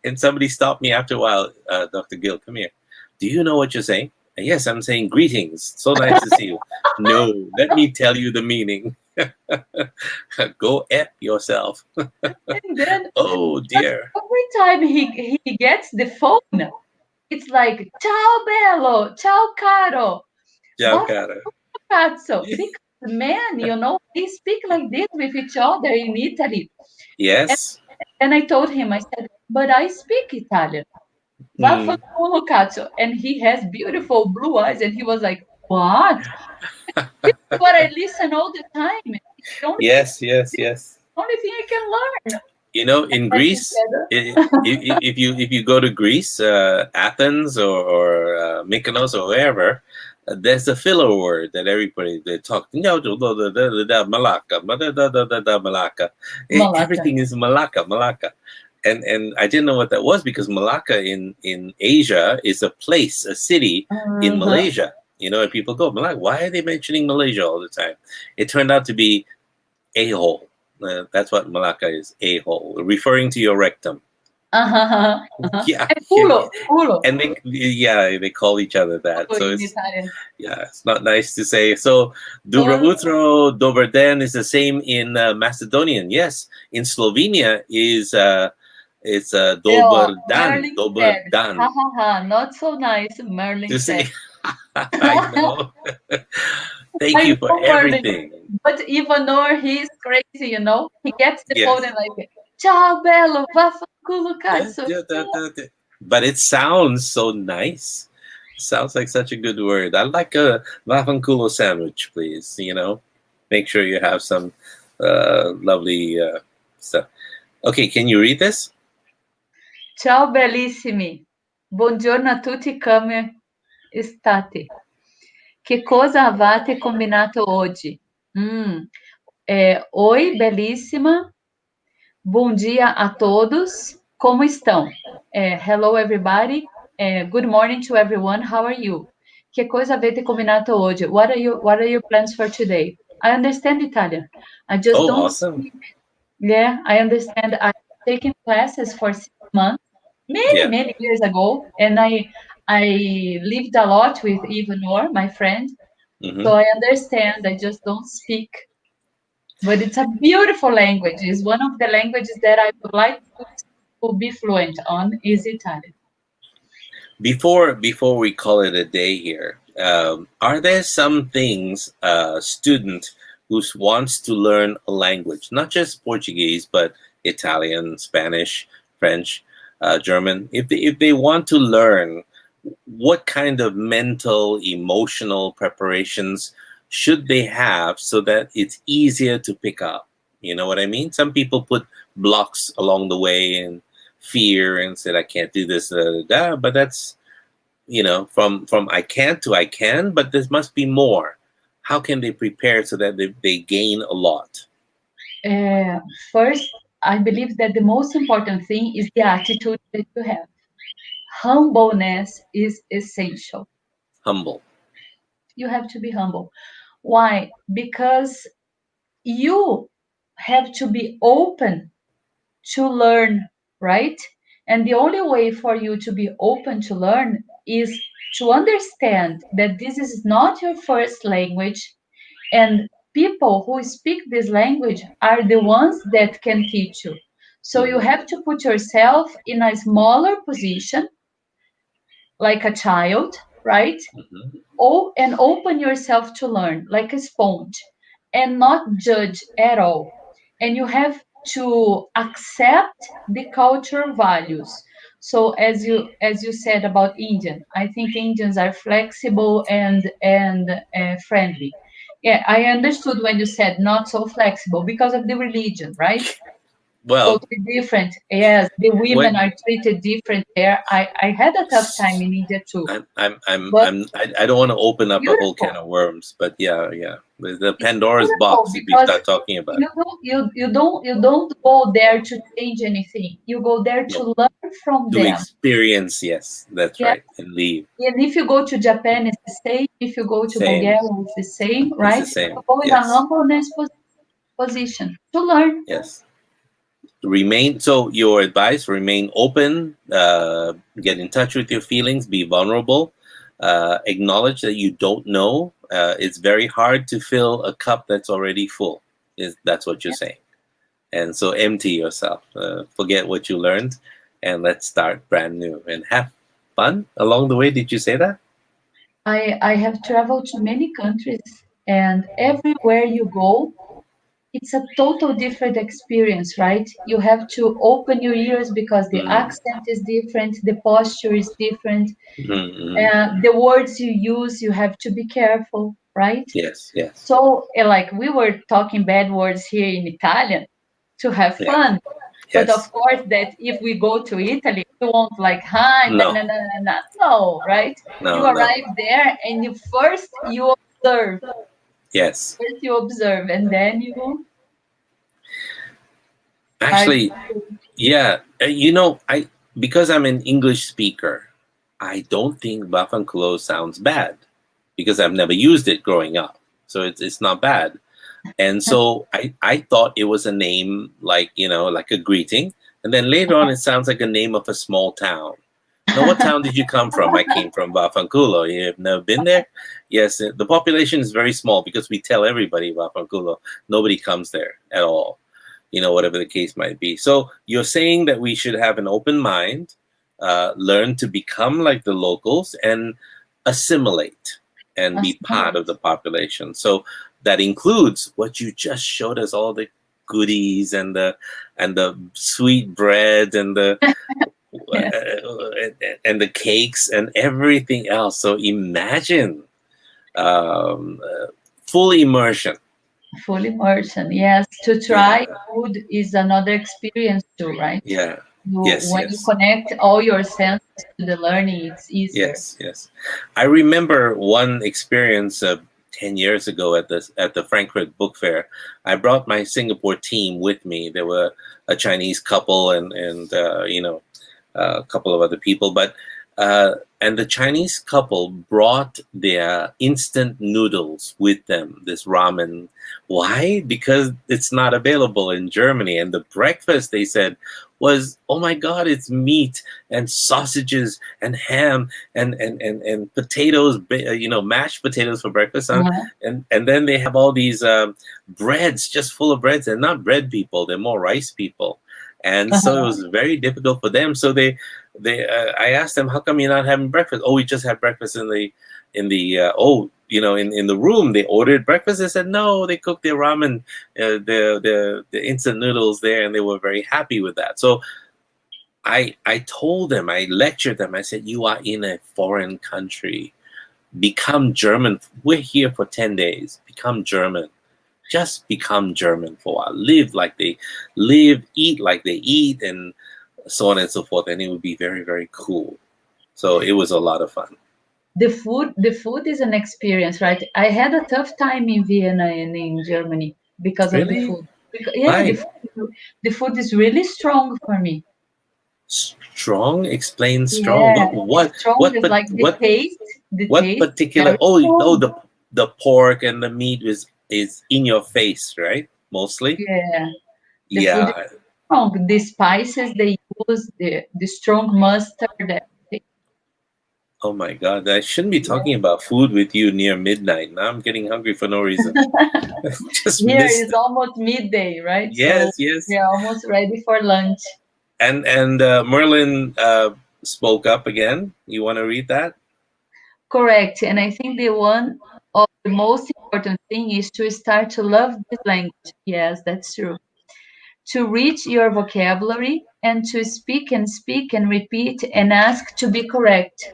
and somebody stopped me after a while. Dr. Gill, come here. Do you know what you're saying? Yes, I'm saying greetings. So nice to see you. No, let me tell you the meaning. Go F yourself. and then Oh dear. every time he gets the phone, it's like, ciao bello, ciao caro, Ciao, cara. cazzo. Because man, they speak like this with each other in Italy. And Yes. then I told him, I said, but I speak Italian. Hmm. Vaffanculo cazzo. And he has beautiful blue eyes. And he was like, what? This is what I listen all the time. It's the only thing, Yes, yes, yes. only thing I can learn. You know, in And he Greece, said, if you go to Greece, Athens or Mykonos or wherever, there's a filler word that everybody they talk. No, Malacca, Malacca. Malacca. Everything is Malacca, Malacca. And I didn't know what that was because Malacca in Asia is a place, a city in Uh-huh. Malaysia. You know, and people go, Malacca, why are they mentioning Malaysia all the time? It turned out to be a-hole. That's what Malacca is, a-hole, referring to your rectum. Uh-huh. Uh-huh. Yeah, And yeah. culo And they call each other that. So in it's Italian. it's not nice to say. So Dobro Uh, Utro, Dober Den is the same in Macedonian. Yes, in Slovenia is it's yeah, Dober Dan, Merlin Dober said, ha Dan. ha ha, not so nice, Merlin To said. say, I know. Thank I you for know Merlin, everything. but Ivanor, he's crazy. He gets the phone Yes. and like, ciao bello, vaffanculo cazzo. But it sounds so nice. Sounds like such a good word. I'd like a vaffanculo sandwich, please. Make sure you have some lovely stuff. Okay, can you read this? Ciao bellissimi. Buongiorno a tutti, come state? Che cosa avete combinato oggi? Oi, bellissima. Bom dia a todos. Como estão? Hello, everybody. Good morning to everyone. How are you? Que coisa avete combinato hoje? What are your plans for today? I understand Italian. I just Oh, don't awesome. speak. Yeah, I understand. I've taken classes for 6 months, many, Yeah. many years ago, and I lived a lot with Ivanor, my friend. So Hmm. I understand. I just don't speak. But it's a beautiful language. It's one of the languages that I would like to be fluent on is Italian. Before we call it a day here, are there some things a student who wants to learn a language, not just Portuguese, but Italian, Spanish, French, German, if they want to learn, what kind of mental, emotional preparations should they have so that it's easier to pick up? You know what I mean? Some people put blocks along the way and fear and said, I can't do this, but that's, from I can't to I can, but there must be more. How can they prepare so that they gain a lot? First, I believe that the most important thing is the attitude that you have. Humbleness is essential. Humble. You have to be humble. Why? Because you have to be open to learn, right? And the only way for you to be open to learn is to understand that this is not your first language, and people who speak this language are the ones that can teach you. So you Mhm. have to put yourself in a smaller position, like a child, right? Mhm. And open yourself to learn like a sponge and not judge at all. And you have to accept the cultural values. So as you said about Indian, I think Indians are flexible and friendly. Yeah, I understood when you said not so flexible because of the religion, right? Well, Totally different. Yes, the women when are treated different there. I had a tough time in India too, but I don't want to open up a whole can beautiful. of worms, but yeah, yeah, the It's Pandora's beautiful box if we because start talking about it. you don't go there to change anything. You go there No, to learn from to them. experience, yes, that's Yeah. right, and leave. And if you go to Japan, it's the same. If you go to Same, Bulgaria, it's the same, it's the right? You same. go in a Yes, humbleness position to learn. yes. Remain, so your advice: remain open, get in touch with your feelings, be vulnerable, acknowledge that you don't know. It's very hard to fill a cup that's already full. That's what you're saying? And so empty yourself, forget what you learned, and let's start brand new and have fun along the way. Did you say that? I have traveled to many countries, and everywhere you go, it's a total different experience, right? You have to open your ears because the Mm. accent is different, the posture is different, Mm-hmm. the words you use, you have to be careful, right? Yes, yes, So, like we were talking bad words here in Italian to have yeah, fun, but of yes. course, that if we go to Italy, we won't like hi, na No, na na na na. No, right? You no, no. arrive there and you observe. Yes. First you observe, and then you are. Actually, yeah. I because I'm an English speaker, I don't think Bafankulo sounds bad because I've never used it growing up, so it's not bad. And so I thought it was a name like like a greeting, and then later on it sounds like a name of a small town. Now, what town did you come from? I came from Bafankulo. You have never been there? Yes, the population is very small because we tell everybody Bafankulo. Nobody comes there at all, whatever the case might be. So you're saying that we should have an open mind, learn to become like the locals, and assimilate and be part of the population. So that includes what you just showed us, all the goodies and the sweet bread Yes, and the cakes and everything else. So imagine um, uh, full immersion. full immersion. Yes, to Yeah, try food is another experience too, right? yeah, yes, When you yes, connect all your senses to the learning, it's easier. yes, yes. I remember one experience 10 years ago at the Frankfurt Book Fair. I brought my Singapore team with me. There were a Chinese couple and a couple of other people, but and the Chinese couple brought their instant noodles with them, this ramen. Why? Because it's not available in Germany. And the breakfast, they said, was, oh my God, it's meat and sausages and ham and potatoes, mashed potatoes for breakfast. Uh-huh. And then they have all these breads, just full of breads. They're not bread people, they're more rice people. And so it Uh-huh. was very difficult for them. So I asked them, how come you're not having breakfast? Oh, we just had breakfast in the room. They ordered breakfast. They said no, they cooked their ramen, the instant noodles there, and they were very happy with that. So I told them, I lectured them. I said, you are in a foreign country. Become German. We're here for 10 days. Become German. Just become German for a while. Live like they live, eat like they eat, and so on and so forth, and it would be very, very cool. So it was a lot of fun. The food is an experience, right? I had a tough time in Vienna and in Germany because of the Really? food. Yeah, Why? the food is really strong for me. Strong? Explain strong. Yeah, strong What is but like the taste. The what taste is particular? very Oh, strong. the pork and the meat is in your face, right? Mostly. Yeah, the food is Yeah. strong. The spices they use, the strong mustard. Everything. Oh my God, I shouldn't be talking Yeah. about food with you near midnight. Now I'm getting hungry for no reason. Just Here missed is it. almost midday, right? So Yes, yes. we are almost ready for lunch. And Merlin spoke up again. You want to read that? Correct. And I think the one of the most important thing is to start to love this language. Yes, that's true. To reach your vocabulary and to speak and repeat and ask to be correct.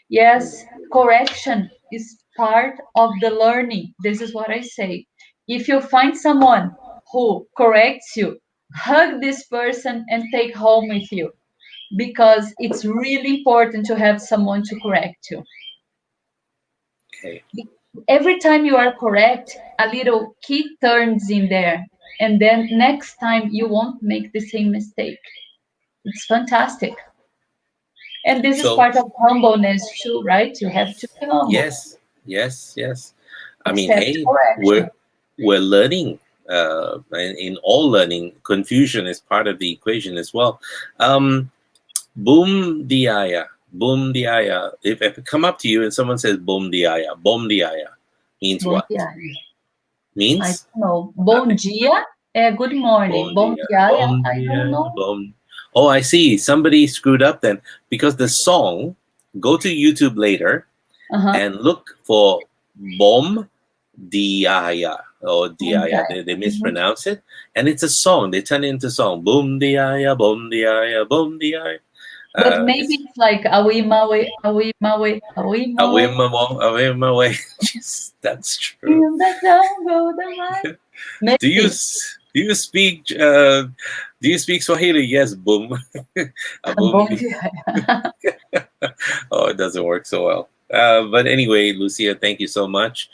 Yes, correction is part of the learning. This is what I say. If you find someone who corrects you, hug this person and take home with you because it's really important to have someone to correct you. Okay. Every time you are correct, a little key turns in there, and then next time you won't make the same mistake. It's fantastic. And this is So part of humbleness too, right? You have to be humble, yes, yes, yes. I mean, accept hey, correction. we're learning. And in all learning, confusion is part of the equation as well. Boom diaya, boom diaya. If it come up to you and someone says boom diaya means Bom what? dia. I Means don't know. uh, Bom dia good morning. Bom Bom dia, dia, bom I don't dia, know. bom. Oh, I see. Somebody screwed up then because the song. Go to YouTube later Uh-huh. and look for bom diaya or Bom dia. diaya. They Mhm. mispronounce it, and it's a song. They turn it into song. Boom diaya, boom diaya, boom diaya. But maybe It's it's like awi mawe, awi mawe, awi mawe. away my way. Yes, that's true. In the jungle, the light. Do you Maybe. do you speak Swahili? Yes, boom. Bom Boom. dia. Oh, it doesn't work so well. But anyway, Lucia, thank you so much.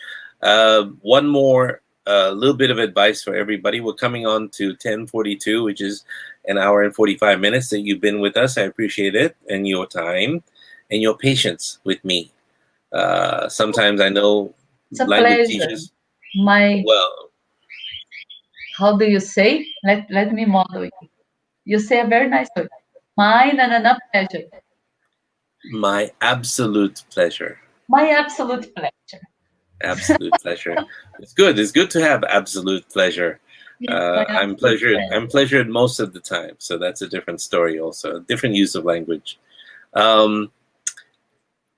One more little bit of advice for everybody. We're coming on to 10:42, which is an hour and 45 minutes that you've been with us. I appreciate it and your time and your patience with me. Sometimes I know It's a language pleasure. teachers, My, well, how do you say? Let me model you. You say a very nice word. My nanana pleasure. my absolute pleasure. My absolute pleasure. Absolute pleasure. It's good. It's good to have absolute pleasure. It's my I'm absolute pleasured. I'm pleasure. pleasured most of the time. So that's a different story. Also, different use of language. Um,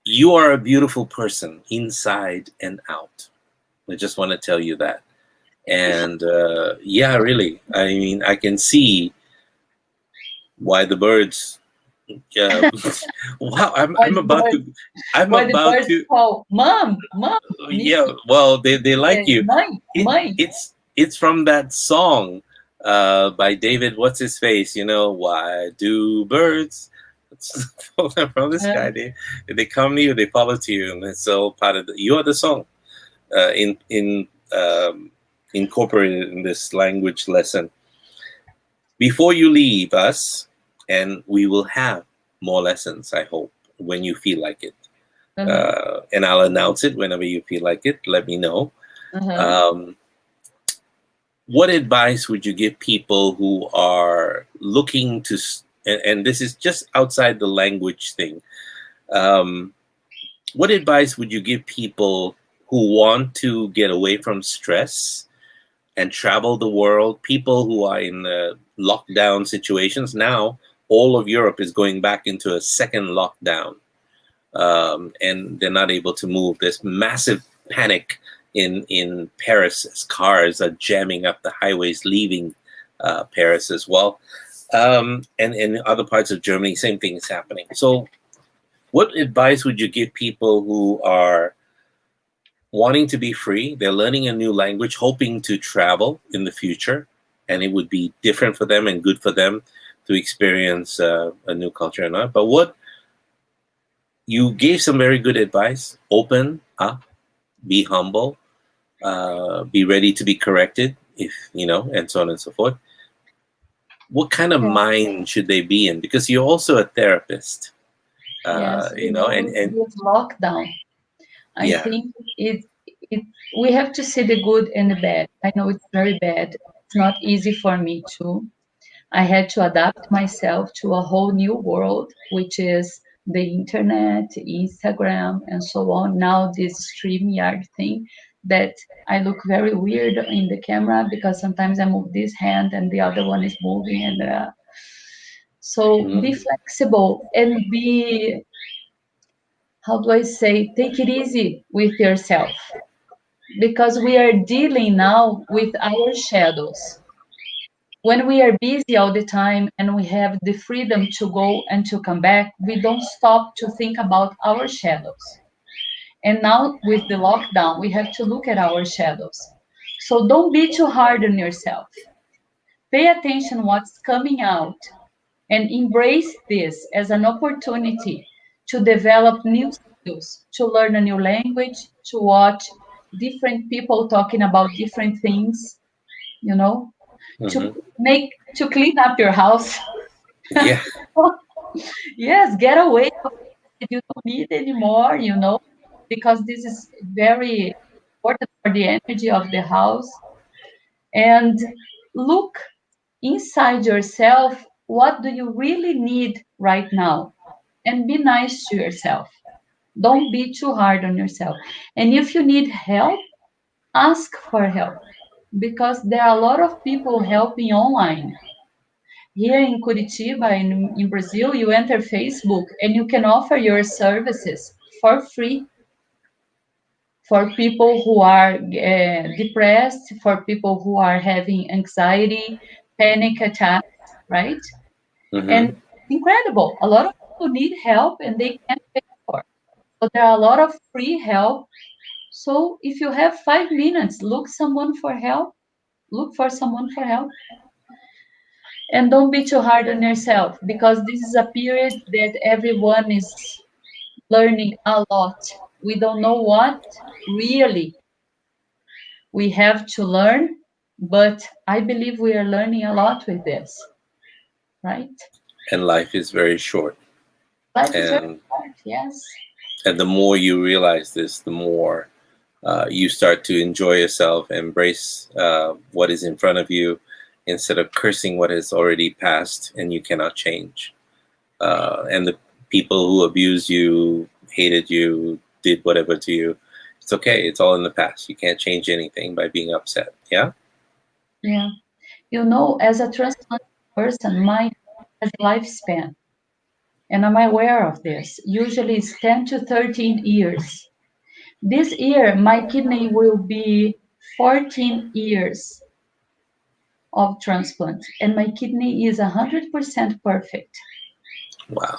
you are a beautiful person, inside and out. I just want to tell you that. And yeah, really. I mean, I can see why the birds. Uh, wow, Why the birds, I'm why the about birds to. call mom, mom, Yeah, Missy, well, they like you. mãe, mãe. It's from that song by David. What's his face? You know, why do birds? It's from this guy. They come to you, they follow to you, and it's all part of you are the song in incorporated in this language lesson. Before you leave us, and we will have more lessons. I hope when you feel like it. Uh-huh, And I'll announce it whenever you feel like it. Let me know. uh-huh. Um, what advice would you give people who are looking to, and this is just outside the language thing, what advice would you give people who want to get away from stress and travel the world, people who are in lockdown situations? Now all of Europe is going back into a second lockdown, and they're not able to move. There's massive panic in Paris as cars are jamming up the highways leaving Paris as well. And in other parts of Germany, same thing is happening. So what advice would you give people who are wanting to be free? They're learning a new language, hoping to travel in the future, and it would be different for them and good for them to experience a new culture or not. But what you gave some very good advice: open up, be humble, be ready to be corrected, if and so on and so forth. What kind of Yeah. mind should they be in? Because you're also a therapist, Yes, and with lockdown, I yeah. think it we have to see the good and the bad. I know it's very bad. It's not easy for me too. I had to adapt myself to a whole new world, which is the internet, Instagram, and so on. Now this StreamYard thing that I look very weird in the camera because sometimes I move this hand and the other one is moving, and so be Mhm. flexible and be, how do I say, take it easy with yourself because we are dealing now with our shadows. When we are busy all the time and we have the freedom to go and to come back, we don't stop to think about our shadows. And now with the lockdown, we have to look at our shadows. So don't be too hard on yourself. Pay attention what's coming out and embrace this as an opportunity to develop new skills, to learn a new language, to watch different people talking about different things, you know, to Mhm. to clean up your house. Yeah. Yes, get away from it you don't need anymore, because this is very important for the energy of the house. And look inside yourself, what do you really need right now? And be nice to yourself. Don't be too hard on yourself. And if you need help, ask for help because there are a lot of people helping online. Here in Curitiba, in Brazil, you enter Facebook and you can offer your services for free for people who are depressed, for people who are having anxiety, panic attacks, right? And Hmm. it's incredible. A lot of people need help and they can't pay for it. So there are a lot of free help. So if you have 5 minutes, look for someone for help. And don't be too hard on yourself because this is a period that everyone is learning a lot. We don't know what really we have to learn, but I believe we are learning a lot with this, right? And life is very short, Life is very and hard, yes. the more you realize this, the more you start to enjoy yourself, embrace what is in front of you, instead of cursing what has already passed and you cannot change. And the people who abused you, hated you, did whatever to you, it's okay. It's all in the past. You can't change anything by being upset. Yeah. Yeah. As a transplant person, my has a lifespan, and I'm aware of this. Usually it's 10 to 13 years. This year, my kidney will be 14 years of transplant, and my kidney is 100% perfect. Wow.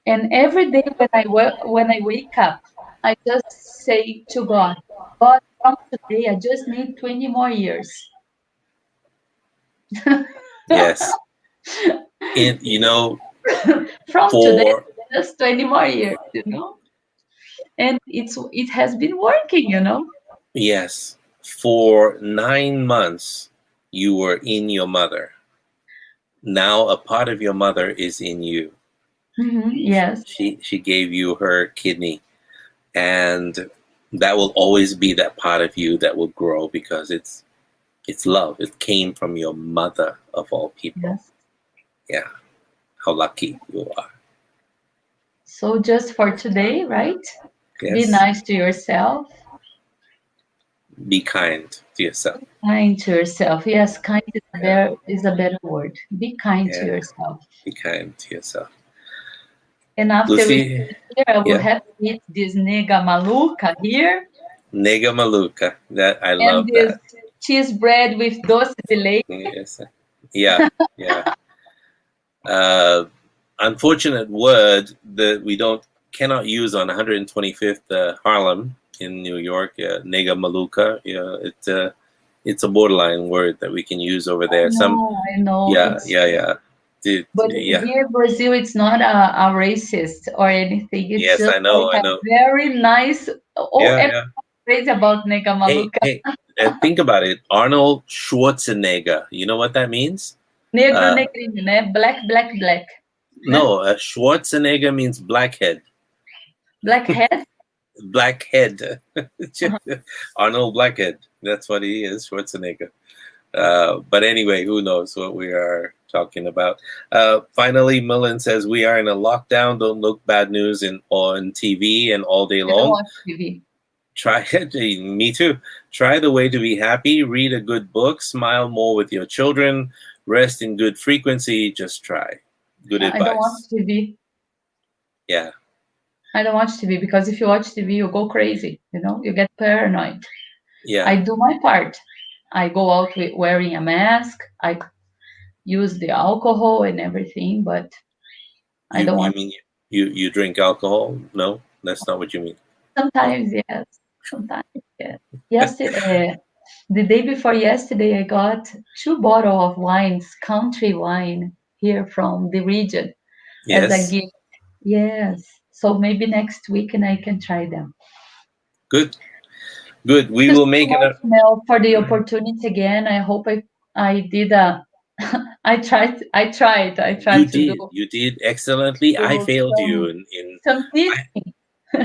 And every day when I wake up, I just say to God, God, from today, I just need 20 more years. Yes. And From today, for just 20 more years. And it has been working. yes, for 9 months you were in your mother. Now a part of your mother is in you. Yes. She gave you her kidney, and that will always be that part of you that will grow because it's love. It came from your mother of all people. Yes. Yeah, how lucky you are. So just for today, right? Be Yes, nice to yourself. be kind to yourself. Kind to yourself. Yes, kind Yeah, is a better word. Be kind to yeah, yourself. be kind to yourself. And after we Lucy, finish here, I will yeah, have to eat this nega maluca here nega maluca. That I and love this that. cheese bread with doce de leite. Yes, yeah, yeah. Uh, Unfortunate word that we don't cannot use on 125th Harlem in New York. Nega maluca. Yeah, it's a borderline word that we can use over there. Some I know. yeah, It's yeah, yeah. But Yeah. here in Brazil, it's not a racist or anything. It's Yes, just I know. like I a know. very nice. Oh, Yeah, yeah. everyone's crazy about Nega Hey, Maluca. hey. Think about it. Arnold Schwarzenegger. You know what that means? Negro, Uh, negrinho, né? Black, black, black. Né? no, Schwarzenegger means blackhead. Black head. Blackhead. Uh-huh. Arnold Blackhead. That's what he is, Schwarzenegger. But anyway, who knows what we are talking about. Finally, Millen says, we are in a lockdown. Don't look bad news on TV and all day I don't long. watch TV. Try it. Me too. Try the way to be happy. Read a good book. Smile more with your children. Rest in good frequency. Just try. Good I don't watch advice. TV. Yeah. I don't watch TV because if you watch TV, you go crazy. You know, you get paranoid. Yeah. I do my part. I go out with wearing a mask. I use the alcohol and everything, but I You don't you want. mean you drink alcohol? No, that's not what you mean. Oh, Sometimes, yes. Sometimes, yes. Yesterday, the day before yesterday, I got 2 bottles of wines, country wine here from the region as a yes. gift. Yes. So maybe next week and I can try them. Good. Good. We Thank you will so make it much, a. Mel, for the opportunity again. I hope I did a I tried You to did. You did excellently. I do failed you in some I, teaching.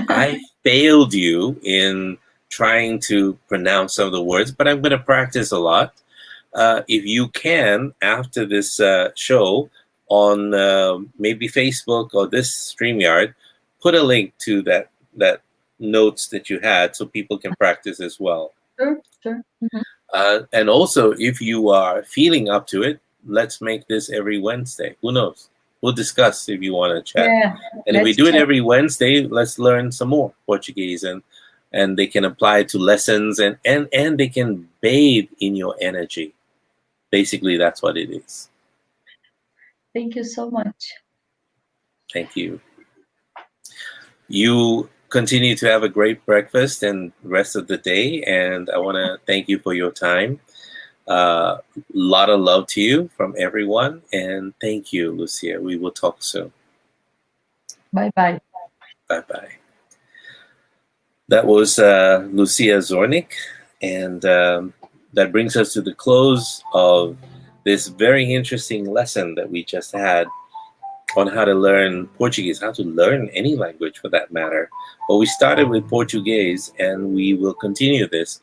I failed you in trying to pronounce some of the words, but I'm going to practice a lot. If you can, after this show on maybe Facebook or this StreamYard, put a link to that notes that you had so people can practice as well. Sure, sure. Mhm. And also, if you are feeling up to it, let's make this every Wednesday. Who knows? We'll discuss if you want to chat. Yeah, And if we let's do it check. every Wednesday, let's learn some more Portuguese and they can apply it to lessons and they can bathe in your energy. Basically, that's what it is. Thank you so much. Thank you. You continue to have a great breakfast and rest of the day. And I want to thank you for your time. A lot of love to you from everyone. And thank you, Lucia. We will talk soon. Bye bye. Bye bye. That was Lucia Zornig. And that brings us to the close of this very interesting lesson that we just had on how to learn Portuguese, how to learn any language for that matter. But we started with Portuguese and we will continue this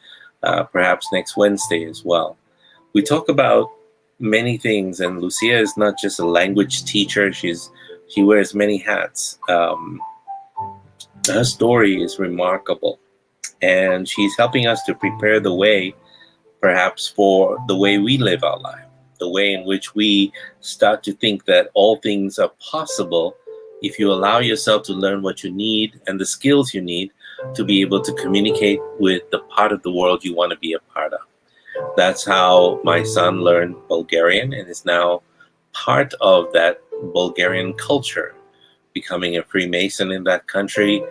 perhaps next Wednesday as well. We talk about many things, and Lucia is not just a language teacher, she wears many hats. Her story is remarkable, and she's helping us to prepare the way perhaps for the way we live our life, the way in which we start to think that all things are possible if you allow yourself to learn what you need and the skills you need to be able to communicate with the part of the world you want to be a part of. That's how my son learned Bulgarian and is now part of that Bulgarian culture, becoming a Freemason in that country,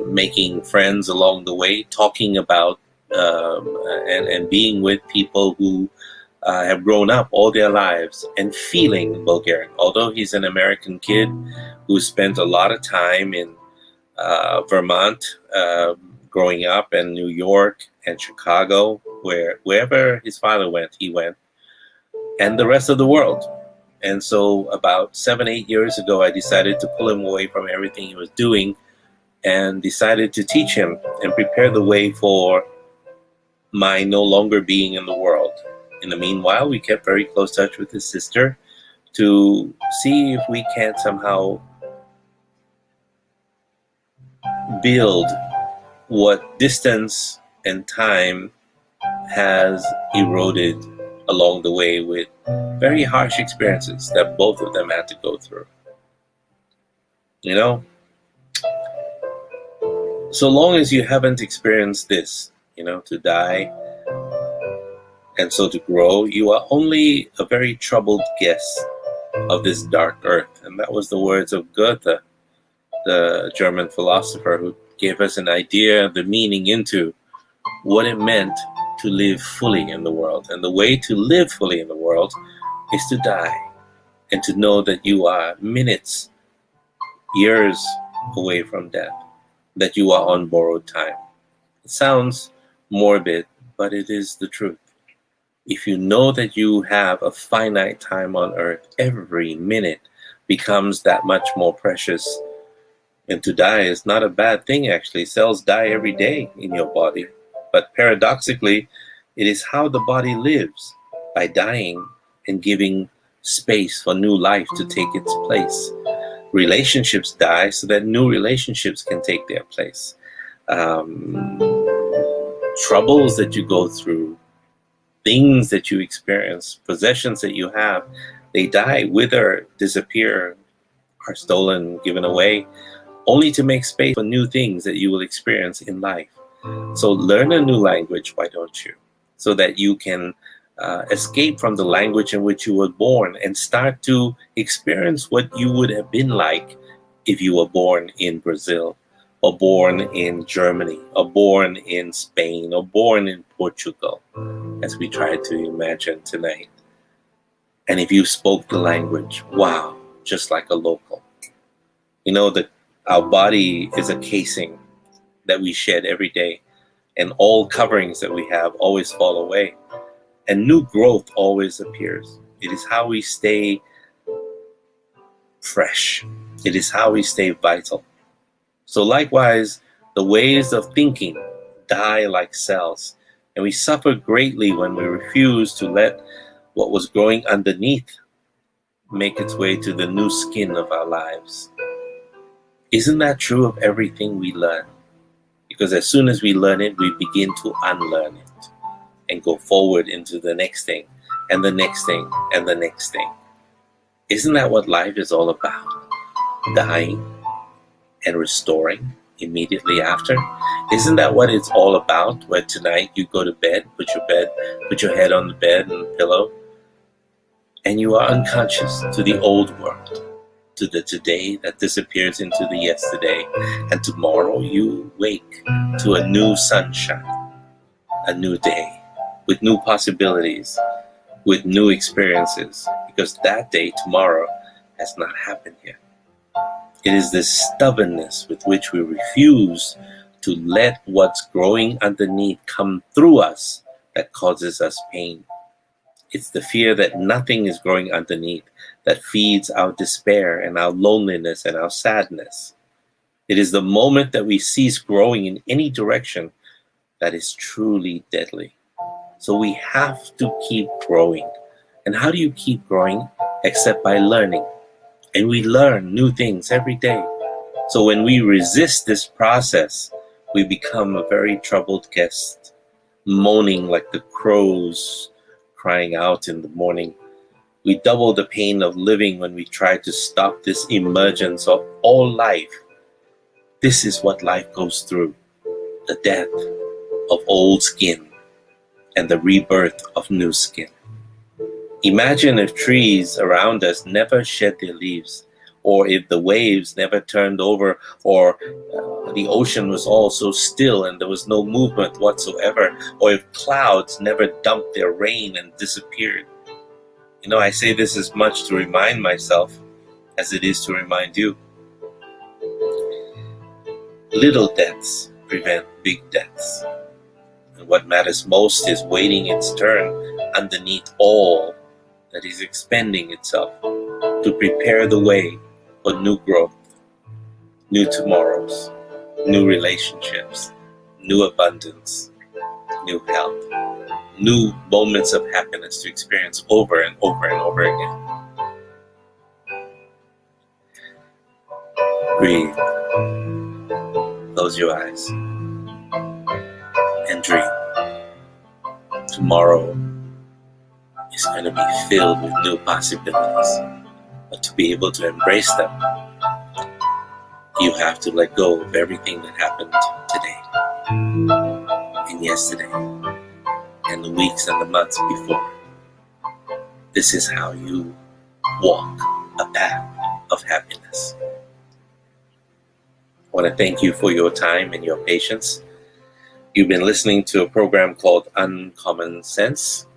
making friends along the way, talking about and being with people who have grown up all their lives and feeling Bulgarian. Although he's an American kid who spent a lot of time in Vermont growing up, and New York and Chicago, wherever his father went, he went, and the rest of the world. And so about 7-8 years ago, I decided to pull him away from everything he was doing and decided to teach him and prepare the way for my no longer being in the world. In the meanwhile, we kept very close touch with his sister to see if we can't somehow build what distance and time has eroded along the way with very harsh experiences that both of them had to go through. You know, so long as you haven't experienced this, to die and so to grow, you are only a very troubled guest of this dark earth. And that was the words of Goethe, the German philosopher, who gave us an idea of the meaning into what it meant to live fully in the world. And the way to live fully in the world is to die and to know that you are minutes, years away from death, that you are on borrowed time. It sounds morbid, but it is the truth. If you know that you have a finite time on earth, every minute becomes that much more precious. And to die is not a bad thing, actually. Cells die every day in your body. But paradoxically, it is how the body lives, by dying and giving space for new life to take its place. Relationships die so that new relationships can take their place. Troubles that you go through, things that you experience, possessions that you have, they die, wither, disappear, are stolen, given away, only to make space for new things that you will experience in life. So learn a new language, why don't you? So that you can escape from the language in which you were born and start to experience what you would have been like if you were born in Brazil, or born in Germany, or born in Spain, or born in Portugal, as we try to imagine tonight. And if you spoke the language, wow, just like a local. You know that our body is a casing that we shed every day, and all coverings that we have always fall away, and new growth always appears. It is how we stay fresh. It is how we stay vital. So likewise, the ways of thinking die like cells, and we suffer greatly when we refuse to let what was growing underneath make its way to the new skin of our lives. Isn't that true of everything we learn? Because as soon as we learn it, we begin to unlearn it and go forward into the next thing, and the next thing, and the next thing. Isn't that what life is all about? Dying and restoring immediately after? Isn't that what it's all about? Where tonight you go to bed, put your head on the bed and the pillow, and you are unconscious to the old world, to the today that disappears into the yesterday, and tomorrow you wake to a new sunshine, a new day, with new possibilities, with new experiences, because that day, tomorrow, has not happened yet. It is this stubbornness with which we refuse to let what's growing underneath come through us that causes us pain. It's the fear that nothing is growing underneath that feeds our despair and our loneliness and our sadness. It is the moment that we cease growing in any direction that is truly deadly. So we have to keep growing. And how do you keep growing? Except by learning. And we learn new things every day. So when we resist this process, we become a very troubled guest, moaning like the crows crying out in the morning. We double the pain of living when we try to stop this emergence of all life. This is what life goes through: the death of old skin and the rebirth of new skin. Imagine if trees around us never shed their leaves, or if the waves never turned over, or the ocean was all so still and there was no movement whatsoever, or if clouds never dumped their rain and disappeared. You know, I say this as much to remind myself as it is to remind you. Little deaths prevent big deaths. And what matters most is waiting its turn underneath all that is expending itself to prepare the way for new growth, new tomorrows, new relationships, new abundance, new health, new moments of happiness to experience over and over and over again. Breathe. Close your eyes and dream. Tomorrow is going to be filled with new possibilities. But to be able to embrace them, you have to let go of everything that happened today and yesterday and the weeks and the months before. This is how you walk a path of happiness. I want to thank you for your time and your patience. You've been listening to a program called Uncommon Sense,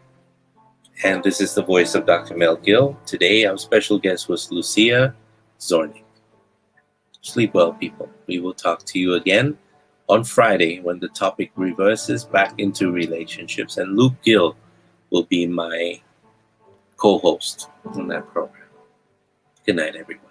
And this is the voice of Dr. Mel Gill. Today, our special guest was Lucia Zornig. Sleep well, people. We will talk to you again on Friday when the topic reverses back into relationships. And Luke Gill will be my co-host on that program. Good night, everyone.